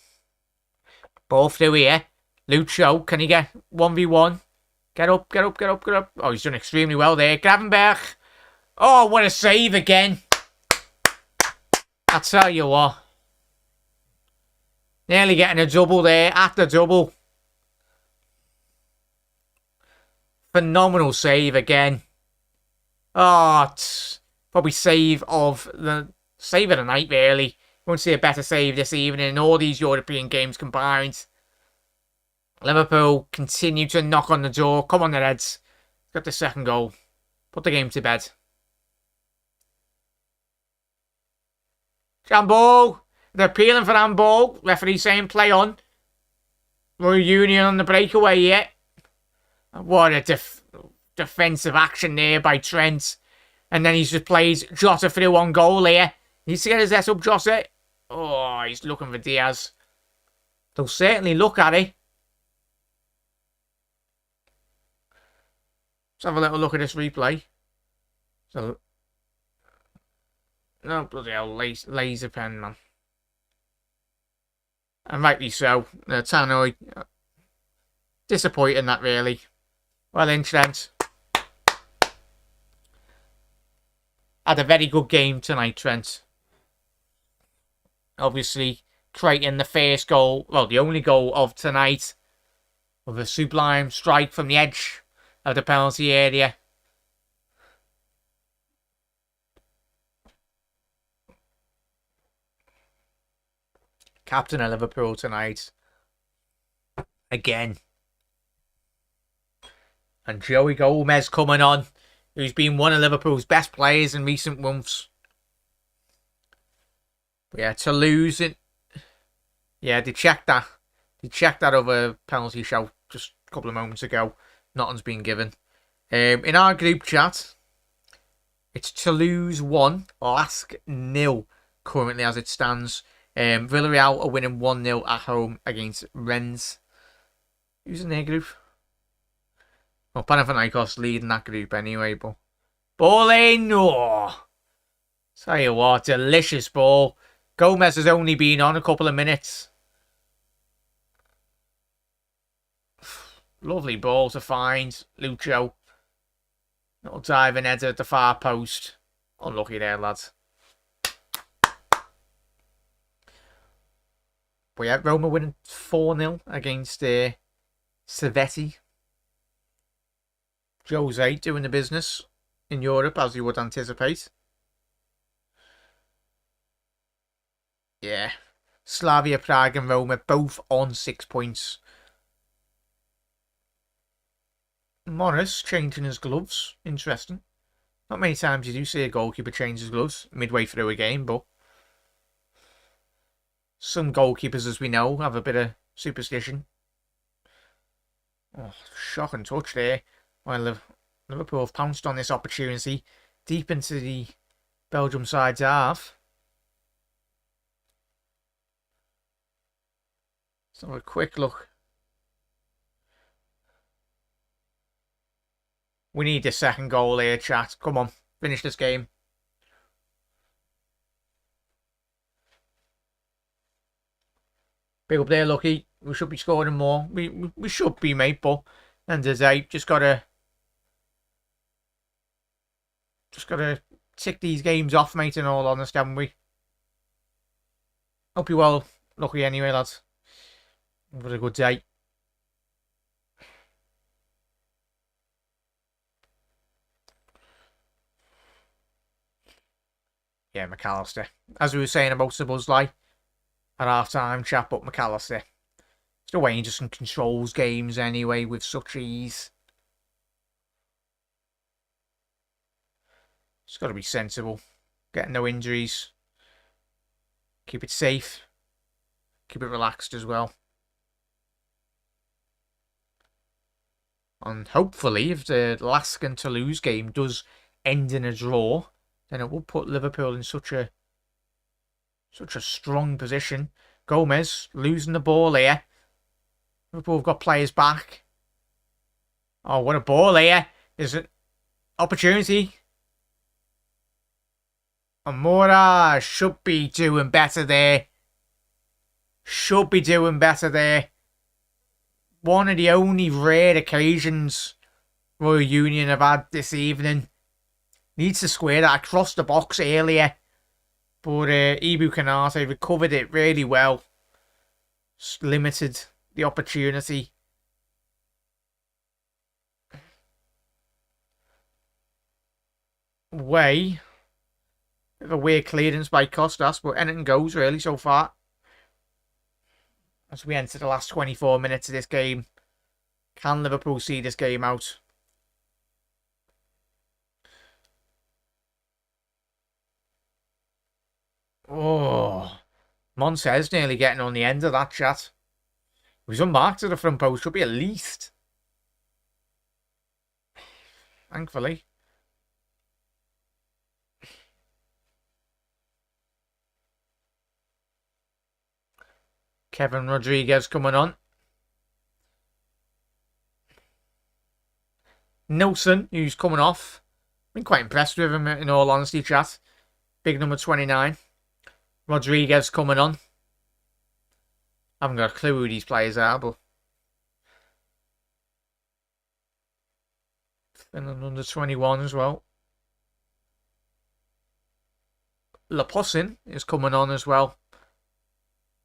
Ball through here. Lucho, can he get 1v1? Get up, get up, get up, get up. Oh, he's done extremely well there. Gravenberch. Oh, what a save again. I tell you what. Nearly getting a double there at the double. Phenomenal save again. Oh, probably save of the night, really. Won't see a better save this evening in all these European games combined. Liverpool continue to knock on the door. Come on, the Reds. Got the second goal. Put the game to bed. Handball. They're appealing for handball. Referee saying play on. Royal Union on the breakaway yet. What a defensive action there by Trent. And then he's just plays Jota through on goal here. Needs to get his ass up, Jota. Oh, he's looking for Diaz. They'll certainly look at it. Let's have a little look at this replay. So, no, bloody hell, laser pen, man. And rightly so. Tannoy, disappointing that, really. Well in, Trent. Had a very good game tonight, Trent. Obviously, creating the first goal, well, the only goal of tonight, with a sublime strike from the edge of the penalty area. Captain of Liverpool tonight. Again. And Joey Gomez coming on, who's been one of Liverpool's best players in recent months. Yeah, to lose it. Yeah, they checked that. They checked that over penalty shout just a couple of moments ago. Nothing's been given. In our group chat, it's Toulouse 1, Lask 0 currently as it stands. Villarreal are winning 1-0 at home against Rennes. Who's in their group? Well, Panathinaikos leading that group anyway, but... Ball in! Oh! Tell you what, delicious ball. Gomez has only been on a couple of minutes. Lovely ball to find. Lucho. Little diving header at the far post. Unlucky there, lads. But yeah, Roma winning 4-0 against Servetti. Jose doing the business in Europe, as you would anticipate. Yeah. Slavia Prague and Roma both on 6 points. Morris changing his gloves. Interesting. Not many times you do see a goalkeeper change his gloves midway through a game, but some goalkeepers, as we know, have a bit of superstition. Oh, shocking touch there. While Liverpool have pounced on this opportunity deep into the Belgium side's half. Let's have a quick look. We need a second goal here, chat. Come on, finish this game. Big up there, Lucky. We should be scoring more. We should be, mate, but end of the day, just gotta tick these games off, mate, in all honesty, haven't we? Hope you're well, Lucky, anyway, lads. Have a good day. Yeah, McAllister. As we were saying about Sabuzlai at half-time chat, but McAllister. It's the way he just controls games anyway with such ease. It's got to be sensible. Getting no injuries. Keep it safe. Keep it relaxed as well. And hopefully, if the Lask and Toulouse game does end in a draw, then it will put Liverpool in such a strong position. Gomez losing the ball here. Liverpool have got players back. Oh, what a ball here. There's an opportunity. Amora should be doing better there. Should be doing better there. One of the only rare occasions Royal Union have had this evening. Needs to square that across the box earlier. But Ibu Kanate recovered it really well. Just limited the opportunity. Way. Bit of a weird clearance by Costas, but anything goes really so far. As we enter the last 24 minutes of this game. Can Liverpool see this game out? Oh, Montez nearly getting on the end of that chat. He was unmarked at the front post. Should be at least. Thankfully. Kevin Rodriguez coming on. Nelson, who's coming off. Been quite impressed with him, in all honesty, chat. Big number 29. Rodriguez coming on. I haven't got a clue who these players are, but... Finland under 21 as well. Lapossin is coming on as well.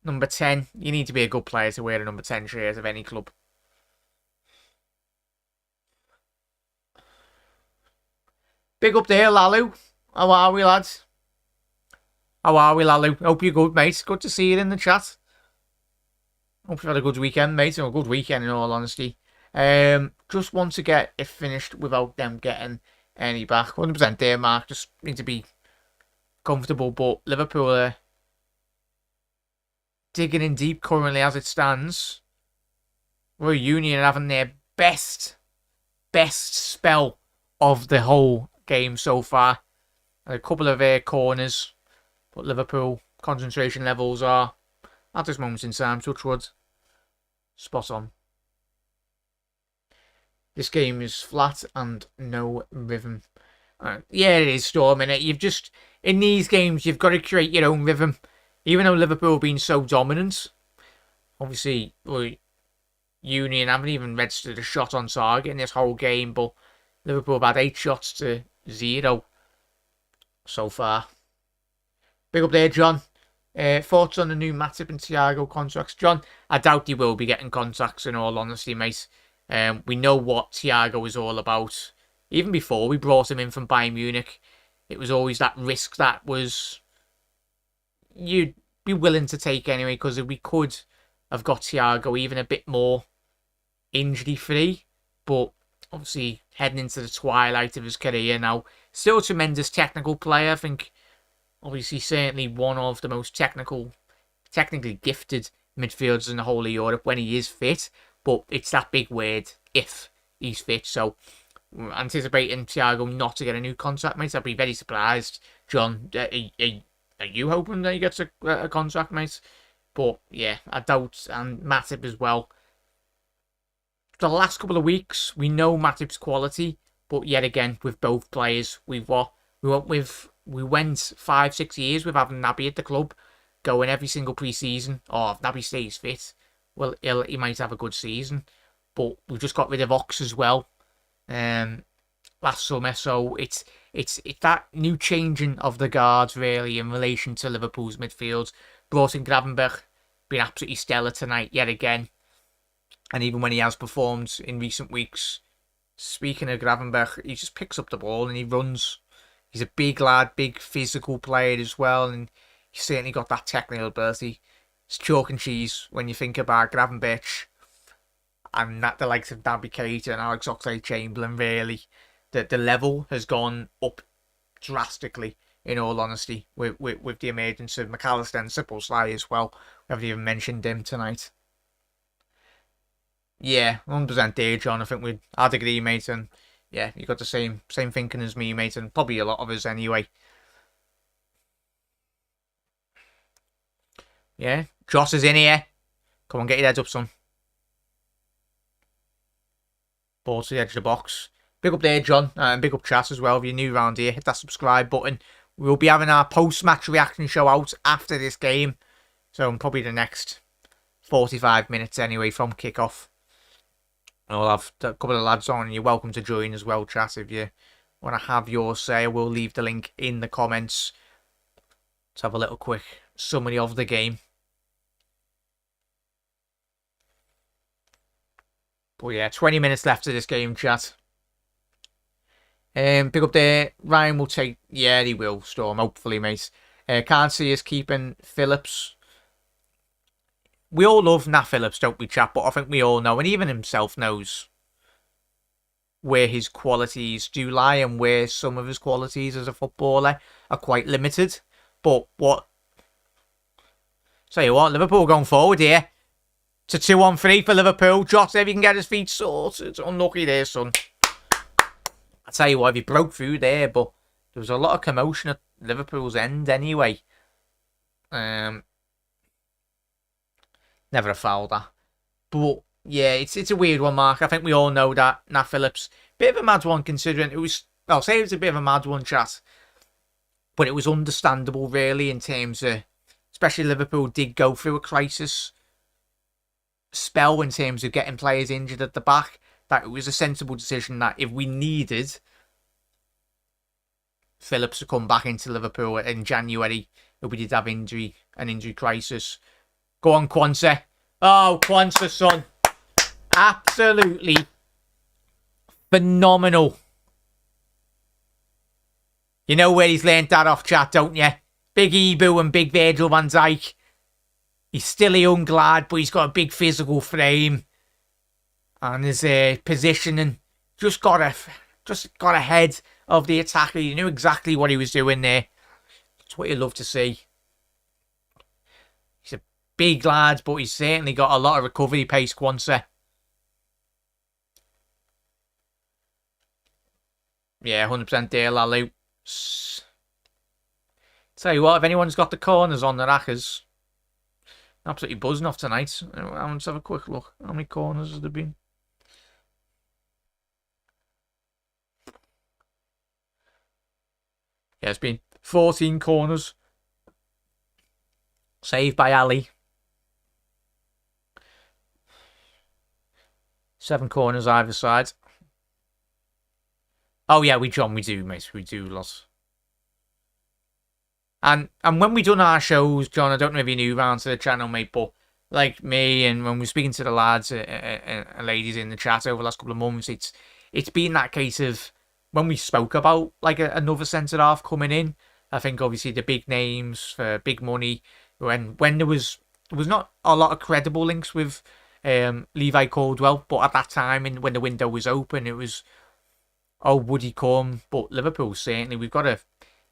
Number 10. You need to be a good player to wear a number 10 shirt of any club. Big up there, Lalu. How are we, lads? How are we, Lalu? Hope you're good, mate. Good to see you in the chat. Hope you've had a good weekend, mate. Or a good weekend, in all honesty. Just want to get it finished without them getting any back. 100% there, Mark. Just need to be comfortable. But Liverpool are digging in deep currently as it stands. Royal Union are having their best spell of the whole game so far. A couple of corners. But Liverpool concentration levels are, at this moment in time, touchwood, spot on. This game is flat and no rhythm. Yeah, it is, Storm, innit? You've just, in these games, you've got to create your own rhythm. Even though Liverpool have been so dominant, obviously, Union haven't even registered a shot on target in this whole game, but Liverpool have had 8 shots to 0 so far. Big up there, John. Thoughts on the new Matip and Thiago contracts? John, I doubt he will be getting contracts, in all honesty, mate. We know what Thiago is all about. Even before we brought him in from Bayern Munich, it was always that risk that was you'd be willing to take anyway, because we could have got Thiago even a bit more injury-free. But obviously, heading into the twilight of his career now, still a tremendous technical player. I think, obviously, certainly one of the most technically gifted midfielders in the whole of Europe when he is fit. But it's that big word, if he's fit. So, anticipating Thiago not to get a new contract, mate. I'd be very surprised. John, are you hoping that he gets a contract, mate? But, yeah, I doubt. And Matip as well. The last couple of weeks, we know Matip's quality. But yet again, with both players, we went 5-6 years with having Naby at the club. going every single pre-season. Or if Naby stays fit, well, he might have a good season. But we just got rid of Ox as well last summer, so it's that new changing of the guards really in relation to Liverpool's midfield. Brought in Gravenberch, been absolutely stellar tonight yet again, and even when he has performed in recent weeks. Speaking of Gravenberch, he just picks up the ball and he runs. He's a big lad, big physical player as well, and he's certainly got that technical ability. It's chalk and cheese when you think about Gravenberch and that the likes of Naby Keita and Alex Oxlade-Chamberlain. Really, the level has gone up drastically. In all honesty, with the emergence of McAllister and Szoboszlai as well. We haven't even mentioned him tonight. Yeah, 100% there, John. I think I'd agree, mate. And yeah, you got the same thinking as me, mate, and probably a lot of us anyway. Yeah, Joss is in here. Come on, get your head up, son. Ball to the edge of the box. Big up there, John, and big up chat as well. If you're new around here, hit that subscribe button. We'll be having our post-match reaction show out after this game. So probably the next 45 minutes anyway from kickoff. And we'll have a couple of lads on, and you're welcome to join as well, chat, if you want to have your say. We'll leave the link in the comments. Let's have a little quick summary of the game. But yeah, 20 minutes left of this game, chat. Pick up there. Ryan will take... Yeah, he will, Storm, hopefully, mate. Can't see us keeping Phillips. We all love Nat Phillips, don't we, chap? But I think we all know, and even himself knows, where his qualities do lie and where some of his qualities as a footballer are quite limited. But what... Tell you what, Liverpool going forward here. It's a 2-on-3 for Liverpool. Jota, if he can get his feet sorted. Unlucky there, son. I tell you what, if he broke through there, but there was a lot of commotion at Liverpool's end anyway. Never a foul, that. But yeah, it's a weird one, Mark. I think we all know that. Nat Phillips, bit of a mad one considering it was... I'll say it was a bit of a mad one, chat. But it was understandable, really, in terms of... Especially Liverpool did go through a crisis spell in terms of getting players injured at the back. That it was a sensible decision that if we needed Phillips to come back into Liverpool in January, if we did have an injury crisis. Go on, Quansah. Oh, Quansah, son. Absolutely phenomenal. You know where he's learnt that off, chat, don't you? Big Ebu and big Virgil van Dijk. He's still a young lad, but he's got a big physical frame. And his positioning just got ahead of the attacker. He knew exactly what he was doing there. That's what you love to see. He's a big lad, but he's certainly got a lot of recovery pace, Quansah. Yeah, 100% there, Lalu. Tell you what, if anyone's got the corners on the rackers, absolutely buzzing off tonight. Let's have a quick look. How many corners has there been? Yeah, it's been 14 corners. Saved by Ali. 7 corners either side. Oh yeah, we do, mate. We do lots. And when we done our shows, John, I don't know if you're new around to the channel, mate, but like me, and when we're speaking to the lads and ladies in the chat over the last couple of months, it's been that case of when we spoke about like another centre half coming in. I think obviously the big names for big money, when there was not a lot of credible links with Levi Caldwell, but at that time, and when the window was open, it was, oh, would he come? But Liverpool, certainly, we've got if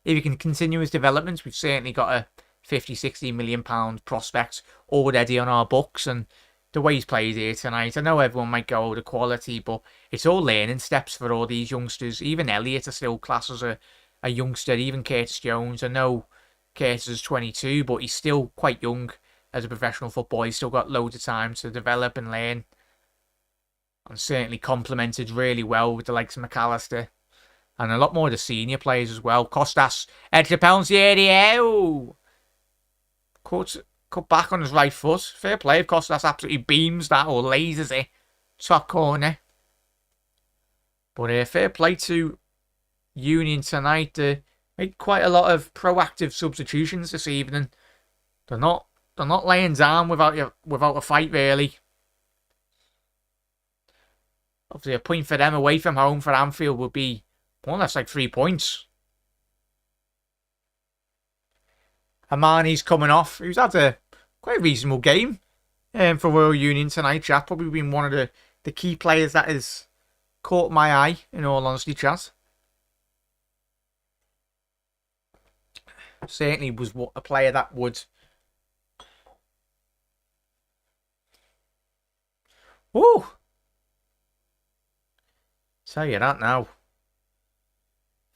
he can continue his developments, we've certainly got a 50-60 million pound prospect already on our books. And the way he's played here tonight, I know everyone might go, oh, the quality, but it's all learning steps for all these youngsters. Even Elliott are still classed as a youngster. Even Curtis Jones, I know Curtis is 22, but he's still quite young as a professional footballer. He's still got loads of time to develop and learn. And certainly complemented really well with the likes of McAllister. And a lot more of the senior players as well. Costas, extra penalty area. Oh. cut back on his right foot. Fair play, of course, that's absolutely beams that or lasers it. Top corner. But fair play to Union tonight. They made quite a lot of proactive substitutions this evening. They're not laying down without a fight really. Obviously, a point for them away from home for Anfield would be more or less like 3 points. Amani's coming off. He's had a quite reasonable game for Royal Union tonight, chat. Probably been one of the key players that has caught my eye, in all honesty, chat. Certainly was a player that would... Woo! Tell you that now.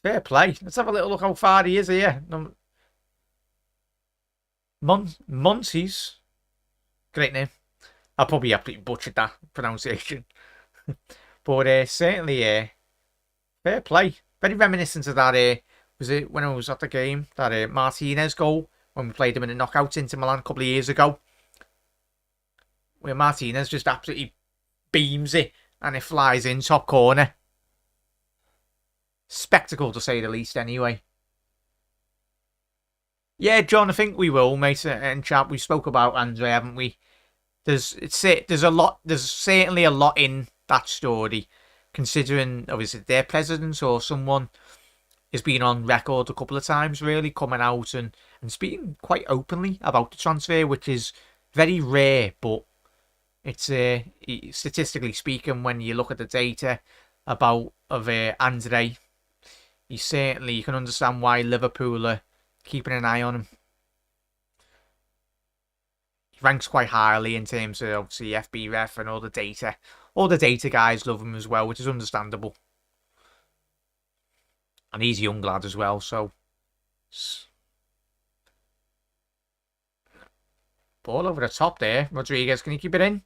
Fair play. Let's have a little look how far he is here. Monty's. Great name. I probably absolutely butchered that pronunciation. But certainly, fair play. Very reminiscent of that, was it when I was at the game, that Martinez goal, when we played him in the knockouts into Milan a couple of years ago. Where Martinez just absolutely beams it, and it flies in top corner. Spectacle, to say the least, anyway. Yeah, John, I think we will, mate. And chat, we spoke about Andre, haven't we? There's certainly a lot in that story, considering obviously their president or someone has been on record a couple of times, really coming out and speaking quite openly about the transfer, which is very rare. But it's statistically speaking, when you look at the data of Andre, you can understand why Liverpool are keeping an eye on him. He ranks quite highly in terms of obviously FBref and all the data. All the data guys love him as well, which is understandable. And he's a young lad as well, so... Ball over the top there. Rodriguez, can you keep it in?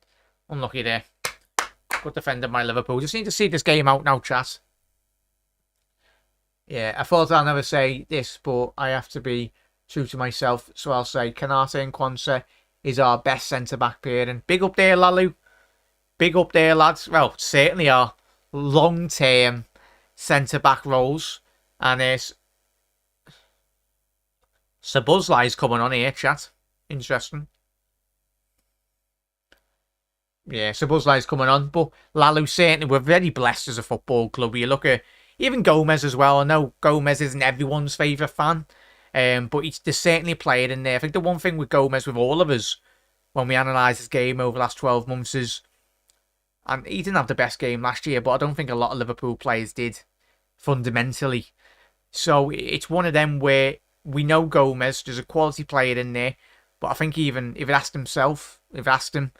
Unlucky there. Good defender by Liverpool. Just need to see this game out now, chat. Yeah, I thought I'll never say this, but I have to be true to myself. So I'll say Kanate and Kwanzaa is our best centre-back pairing. Big up there, Lalu. Big up there, lads. Well, certainly our long-term centre-back roles. And Sabuzlai's coming on here, chat. Interesting. Yeah, Sabuzlai's coming on. But Lalu, certainly, we're very blessed as a football club. You look at even Gomez as well. I know Gomez isn't everyone's favourite fan. But there's certainly a player in there. I think the one thing with Gomez, with all of us, when we analyse his game over the last 12 months is... And he didn't have the best game last year, but I don't think a lot of Liverpool players did, fundamentally. So it's one of them where we know Gomez, there's a quality player in there, but I think even if asked him,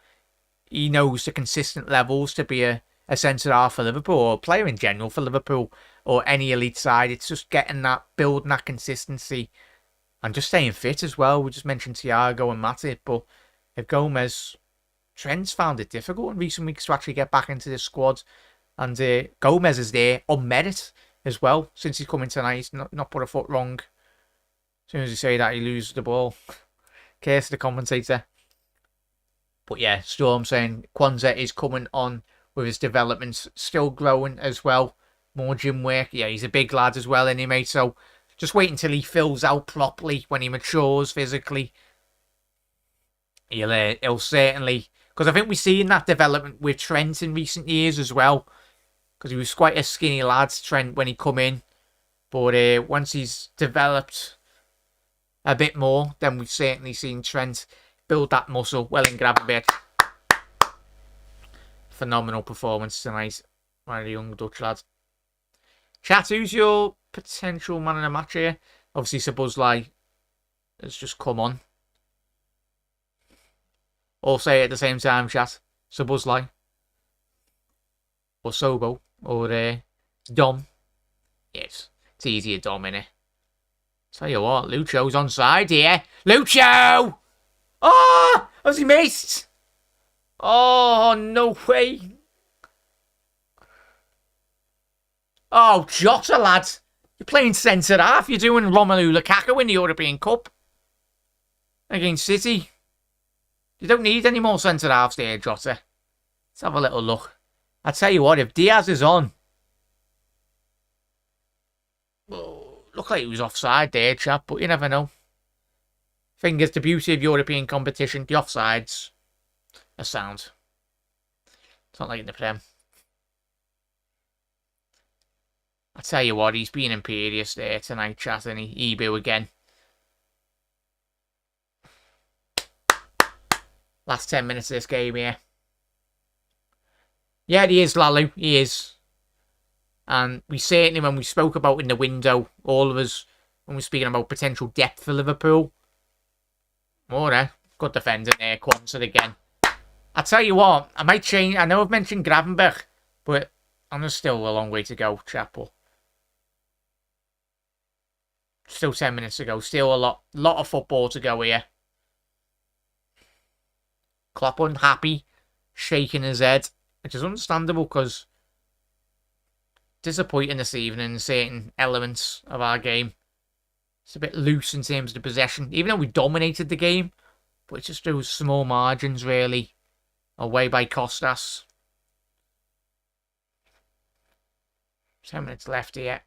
he knows the consistent levels to be a centre-half for Liverpool, or a player in general for Liverpool, or any elite side. It's just building that consistency, and just staying fit as well. We just mentioned Thiago and Matip, but if Gomez... Trent's found it difficult in recent weeks to actually get back into the squad. And Gomez is there on merit as well. Since he's coming tonight, he's not put a foot wrong. As soon as you say that, he loses the ball. Curse the commentator. But yeah, Storm saying Kwanzaa is coming on with his development. Still growing as well. More gym work. Yeah, he's a big lad as well, isn't he, mate? So just wait until he fills out properly when he matures physically. He'll certainly... Because I think we've seen that development with Trent in recent years as well. Because he was quite a skinny lad, Trent, when he come in. But once he's developed a bit more, then we've certainly seen Trent build that muscle. Well and grab a bit. Phenomenal performance tonight by the young Dutch lad. Chat, who's your potential man of the match here? Obviously, Sabuzlai has just come on. All say it at the same time, chat. Sabuzlai. Or Sobo. Or Dom. Yes, it's easier Dom, innit? Tell you what, Lucho's on side here. Lucho! Oh! Has he missed? Oh, no way. Oh, Jota, lad. You're playing centre half. You're doing Romelu Lukaku in the European Cup. against City. You don't need any more centre-halves there, Jota. Let's have a little look. I tell you what, if Diaz is on... Well, looked like he was offside there, chap, but you never know. Fingers, the beauty of European competition, the offsides are sound. It's not like in the Prem. I tell you what, he's been imperious there tonight, chat, and he? Ebu again. Last 10 minutes of this game here. Yeah, he is, Lalu. He is. And we certainly, when we spoke about in the window, all of us, when we're speaking about potential depth for Liverpool. More, good defending there, Quansah again. I tell you what, I might change. I know I've mentioned Gravenberch, but there's still a long way to go, Chapel. Still 10 minutes to go. Still a lot of football to go here. Klopp unhappy, shaking his head, which is understandable because disappointing this evening in certain elements of our game. It's a bit loose in terms of the possession, even though we dominated the game, but it's just those small margins really away by Costas. 10 minutes left here.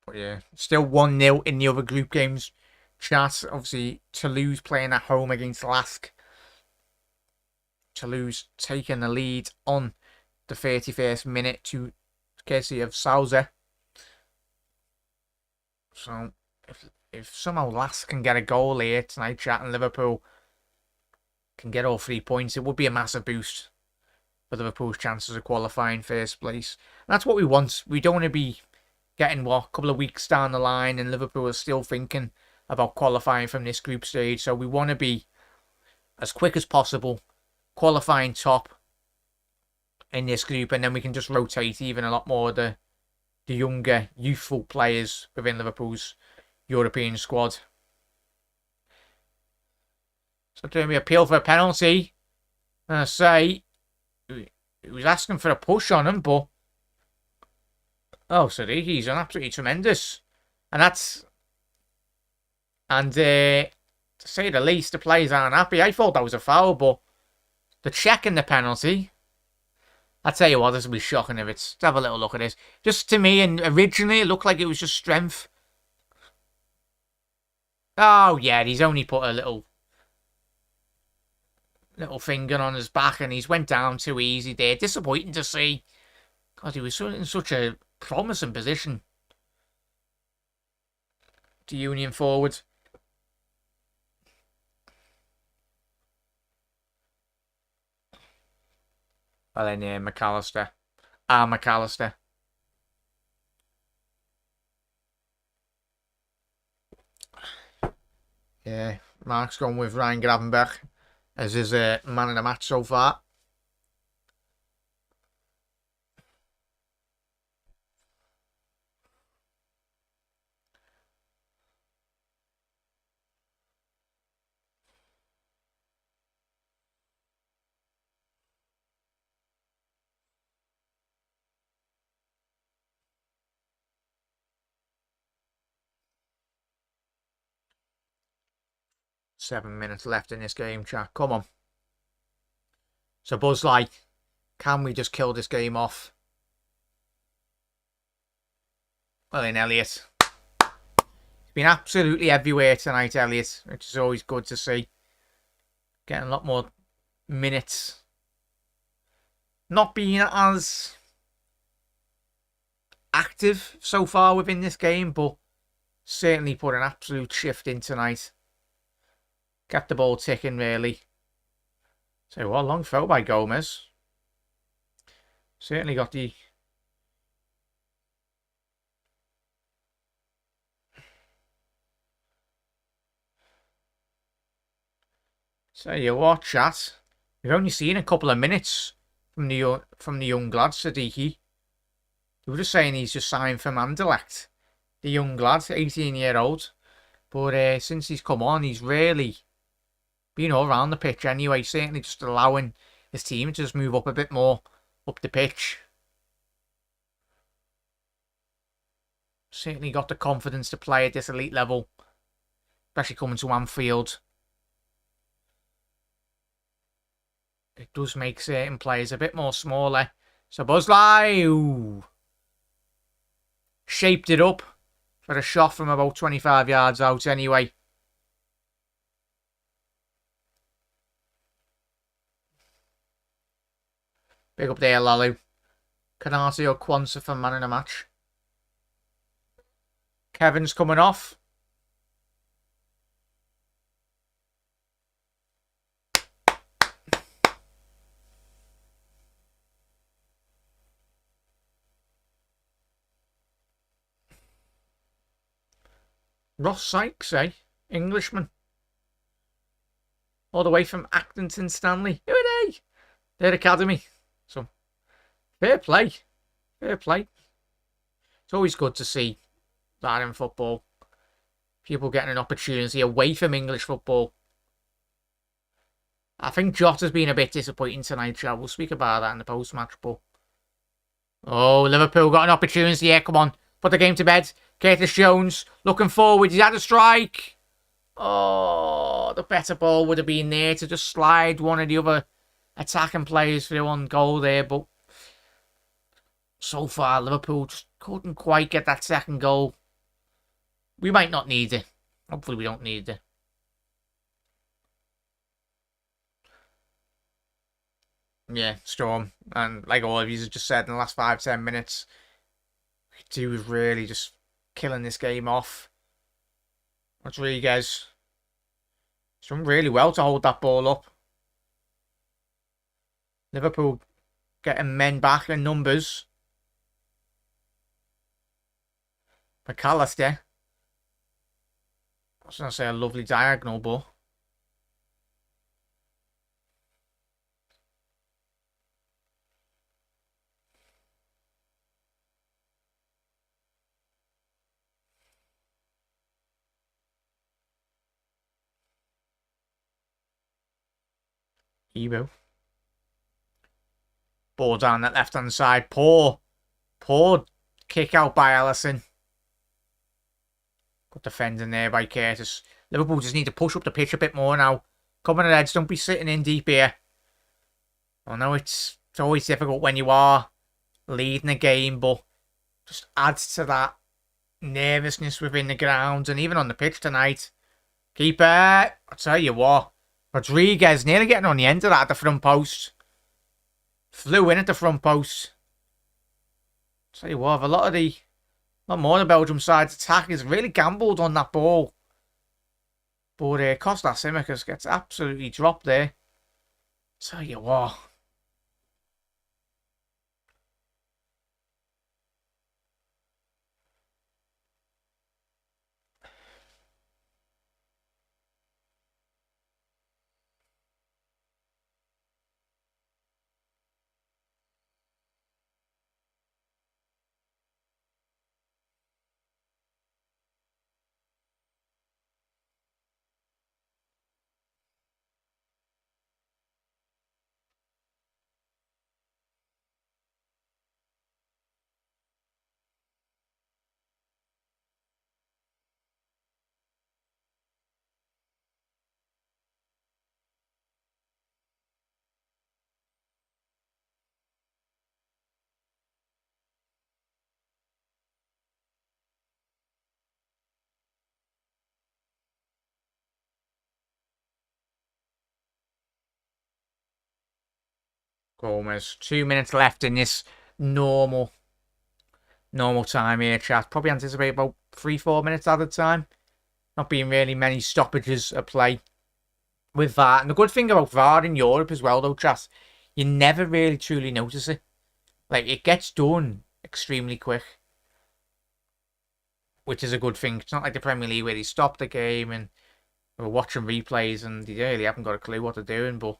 But yeah, still 1-0 in the other group games. Chat, obviously, Toulouse playing at home against Lask. Toulouse taking the lead on the 31st minute to courtesy of Sousa. So, if somehow Lask can get a goal here tonight, chat, and Liverpool can get all 3 points, it would be a massive boost for Liverpool's chances of qualifying first place. And that's what we want. We don't want to be getting, a couple of weeks down the line and Liverpool is still thinking about qualifying from this group stage. So we want to be, as quick as possible, qualifying top in this group, and then we can just rotate even a lot more of the younger, youthful players within Liverpool's European squad. So doing me appeal for a penalty. I say, he was asking for a push on him, but Sadiqi's an absolutely tremendous. And that's... And to say the least, the players aren't happy. I thought that was a foul, but the check and the penalty... I tell you what, this will be shocking if it's... Let's have a little look at this. Just to me, and originally it looked like it was just strength. Oh, yeah, he's only put a little finger on his back and he's went down too easy there. Disappointing to see. God, he was in such a promising position. To Union forward. Well, then, McAllister. McAllister. Yeah, Mark's gone with Ryan Gravenberch as his man of the match so far. Seven minutes left in this game, chat. Come on. So Buzz like, can we just kill this game off? Well, in Elliott. He's been absolutely everywhere tonight, Elliott, which is always good to see. Getting a lot more minutes. Not being as active so far within this game, but certainly put an absolute shift in tonight. Kept the ball ticking, really. So, what a long throw by Gomez. Certainly got the... So, you what, chat? We've only seen a couple of minutes from the young lad, Sadiqi. They were just saying he's just signed for Anderlecht. The young lad, 18-year-old. But since he's come on, he's really been all around the pitch anyway. Certainly just allowing his team to just move up a bit more up the pitch. Certainly got the confidence to play at this elite level. Especially coming to Anfield. It does make certain players a bit more smaller. So Buzlai, ooh, shaped it up for a shot from about 25 yards out anyway. Big up there, Lalu. Canati or Kwanzaa for man in the match. Kevin's coming off. Ross Sykes, Englishman. All the way from Actonton Stanley. Who are they? Their academy. So, fair play. Fair play. It's always good to see that in football. People getting an opportunity away from English football. I think Jota's been a bit disappointing tonight, Joe. We'll speak about that in the post-match, but... Oh, Liverpool got an opportunity here. Come on. Put the game to bed. Curtis Jones looking forward. He's had a strike. Oh, the better ball would have been there to just slide one of the other attacking players through on goal there. But so far, Liverpool just couldn't quite get that second goal. We might not need it. Hopefully we don't need it. Yeah, Storm. And like all of you have just said in the last 5-10 minutes, he was really just killing this game off. Rodriguez. He's done really well to hold that ball up. Liverpool getting men back in numbers. McAllister. I was going to say a lovely diagonal, but... Ebo. Ball down that left-hand side. Poor kick out by Alisson. Good defending there by Curtis. Liverpool just need to push up the pitch a bit more now. Coming ahead, don't be sitting in deep here. I know it's always difficult when you are leading a game, but just adds to that nervousness within the ground and even on the pitch tonight. Keeper, I tell you what, Rodriguez nearly getting on the end of that at the front post. Flew in at the front post. Tell you what, a lot more of the Belgium side's attack is really gambled on that ball. But Kostas Tsimikas gets absolutely dropped there. Tell you what. Gomez. 2 minutes left in this normal time here, chat. Probably anticipate about 3-4 minutes at a time. Not being really many stoppages at play with that. And the good thing about VAR in Europe as well, though, chat, you never really truly notice it. Like, it gets done extremely quick. Which is a good thing. It's not like the Premier League where they stop the game and we're watching replays and they really haven't got a clue what they're doing, but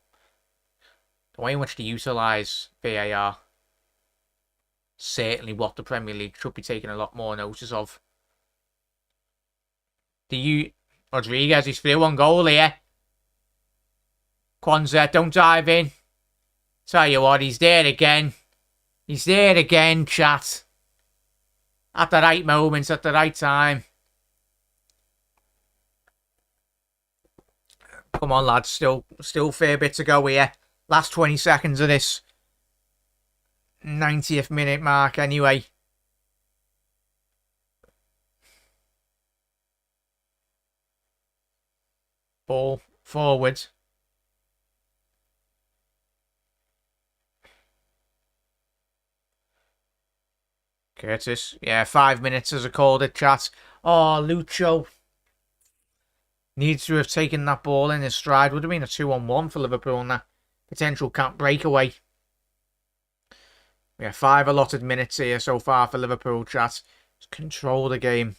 the way in which they utilise VAR, certainly what the Premier League should be taking a lot more notice of. Rodriguez is through on goal here. Kwanzaa, don't dive in. Tell you what, he's there again. He's there again, chat. At the right moments, at the right time. Come on, lads. Still a fair bit to go here. Last 20 seconds of this 90th minute mark anyway. Ball forward. Curtis. Yeah, 5 minutes as I called it, chat. Oh, Lucho needs to have taken that ball in his stride. Would have been a 2-on-1 for Liverpool and that potential cap breakaway. Yeah, 5 allotted minutes here so far for Liverpool, chat. Just control the game.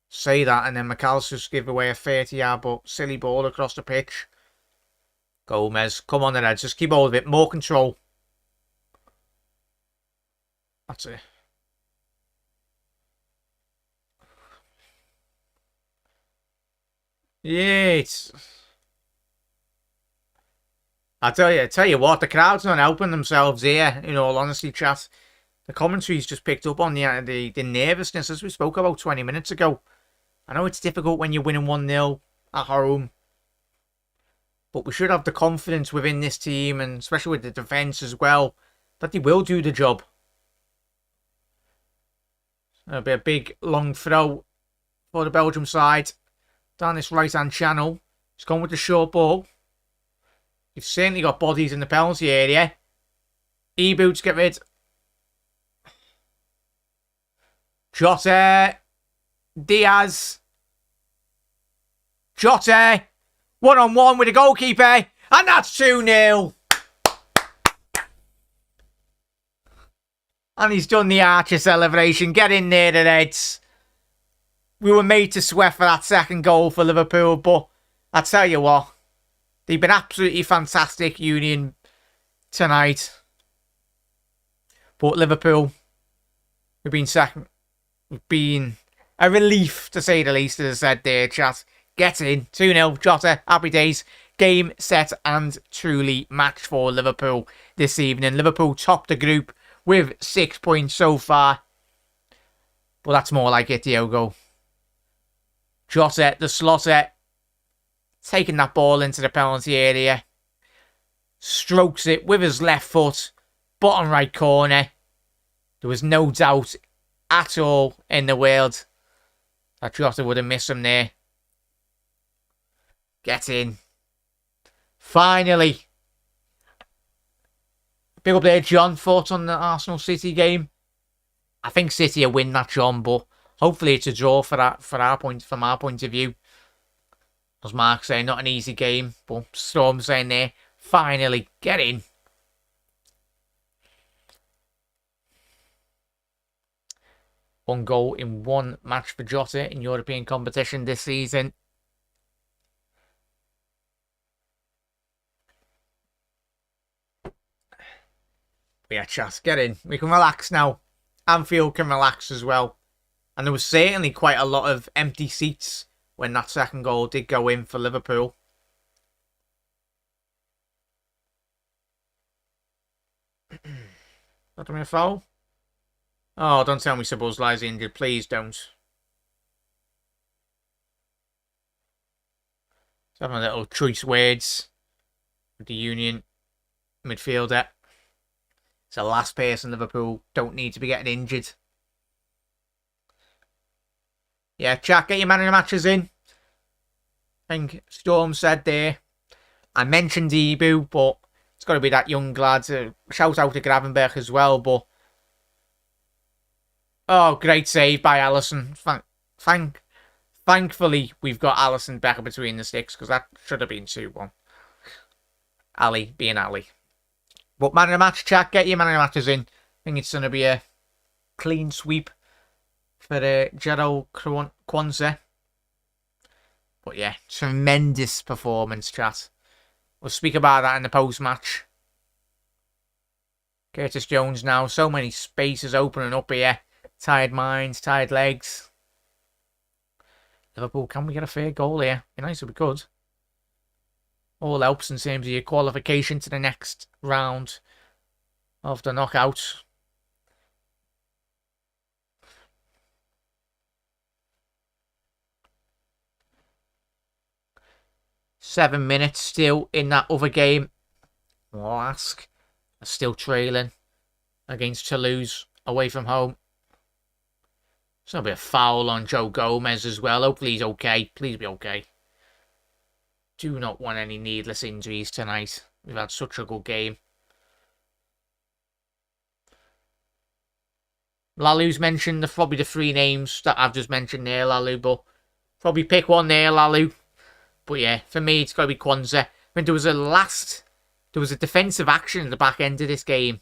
Say that, and then McAllister's give away a 30-yard but silly ball across the pitch. Gomez, come on the Reds, just keep hold of it. More control. That's it. Yeah, I tell you what, the crowd's not helping themselves here, in all honesty, chat. The commentary's just picked up on the nervousness, as we spoke about 20 minutes ago. I know it's difficult when you're winning 1-0 at home, but we should have the confidence within this team, and especially with the defence as well, that they will do the job. It'll be a big, long throw for the Belgium side down this right-hand channel. He's gone with the short ball. You've certainly got bodies in the penalty area. E-boots get rid. Jota. Diaz. Jota. 1-on-1 with the goalkeeper. And that's 2-0. And he's done the Archer celebration. Get in there, the Reds. We were made to sweat for that second goal for Liverpool. But I tell you what, they've been absolutely fantastic, Union, tonight. But Liverpool, we've been second. We've been a relief, to say the least, as I said there, chat. Get in. 2-0. Jota. Happy days. Game, set, and truly match for Liverpool this evening. Liverpool top the group with 6 points so far. But that's more like it, Diogo. Jota, the slotter, taking that ball into the penalty area. Strokes it with his left foot. Bottom right corner. There was no doubt at all in the world that Jota would have missed him there. Get in. Finally. Big up there, John. Thoughts on the Arsenal City game? I think City will win that, John, but hopefully it's a draw from our point of view. As Mark saying, not an easy game, but Storm saying there, finally, get in. One goal in one match for Jota in European competition this season. Yeah, chat, get in. We can relax now. Anfield can relax as well. And there was certainly quite a lot of empty seats when that second goal did go in for Liverpool. Not a foul? Oh, don't tell me Szoboszlai's injured. Please don't. Just having a little choice words with the Union midfielder. It's the last person Liverpool don't need to be getting injured. Yeah, chat, get your man of the matches in. I think Storm said there. I mentioned Ibu, but it's got to be that young lad. Shout out to Gravenberch as well, but oh, great save by Alisson. Thankfully, we've got Alisson back between the sticks, because that should have been 2-1. Ali being Ali. But man of the match, chat, get your man of the matches in. I think it's going to be a clean sweep for Gerald Kwanzaa. But yeah, tremendous performance, chat. We'll speak about that in the post-match. Curtis Jones now. So many spaces opening up here. Tired minds, tired legs. Liverpool, can we get a fair goal here? Be nice if we could. All helps in terms of your qualification to the next round of the knockout. Seven minutes still in that other game. Lask are still trailing against Toulouse away from home. There's going to be a foul on Joe Gomez as well. Hopefully he's okay. Please be okay. Do not want any needless injuries tonight. We've had such a good game. Lalu's mentioned probably the three names that I've just mentioned there, Lalu, but probably pick one there, Lalu. But yeah, for me, it's got to be Kwanzaa. I mean, there was a defensive action in the back end of this game,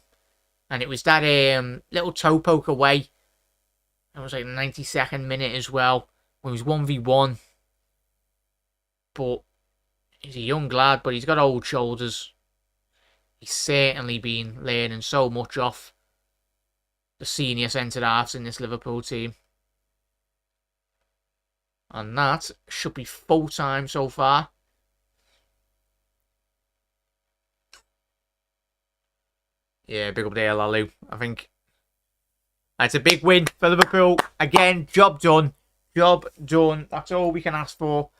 and it was that little toe poke away. It was like the 92nd minute as well, when he was 1v1. But he's a young lad, but he's got old shoulders. He's certainly been learning so much off the senior centre-halves in this Liverpool team. And that should be full time so far. Yeah, big up there, Lalu. I think that's a big win for Liverpool. Again, job done. Job done. That's all we can ask for.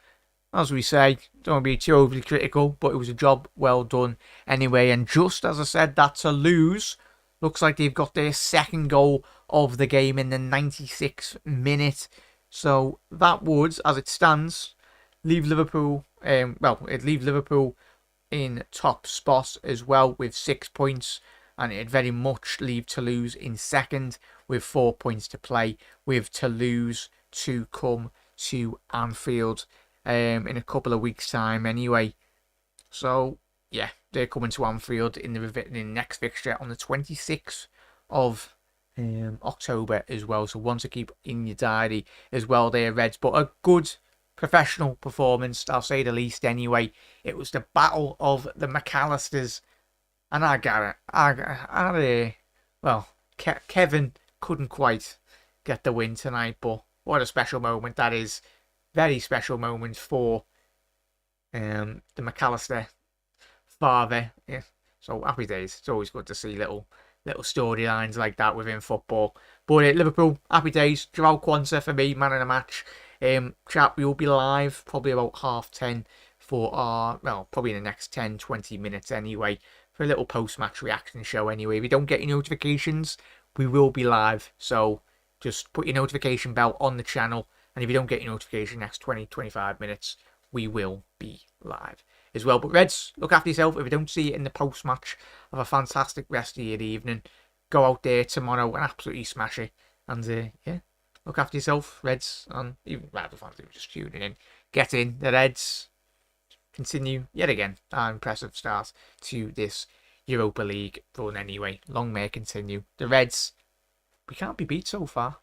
As we say, don't want to be too overly critical, but it was a job well done anyway. And just as I said, that Toulouse looks like they've got their second goal of the game in the 96th minute. So that would, as it stands, leave Liverpool. It'd leave Liverpool in top spot as well with 6 points, and it'd very much leave Toulouse in second with 4 points to play, with Toulouse to come to Anfield in a couple of weeks' time anyway. So yeah, they're coming to Anfield in the next fixture on the 26th of October as well. So one to keep in your diary as well there, Reds. But a good professional performance, I'll say the least anyway. It was the battle of the McAllisters, and I got it. Kevin couldn't quite get the win tonight, but what a special moment that is. Very special moment for the McAllister father. Yeah. So happy days. It's always good to see little storylines like that within football. But Liverpool, happy days. Joao Kwanzaa for me, man of the match. Chat, we will be live probably about 10:30 for our, probably in the next 10-20 minutes anyway, for a little post-match reaction show anyway. If you don't get your notifications, we will be live. So just put your notification bell on the channel. And if you don't get your notification next 20-25 minutes, we will be live as well. But Reds, look after yourself. If you don't see it in the post-match, have a fantastic rest of your evening. Go out there tomorrow and absolutely smash it. And yeah, look after yourself, Reds. And even Rival fans who are just tuning in. Get in. The Reds continue yet again our impressive start to this Europa League run anyway. Long may it continue. The Reds, we can't be beat so far.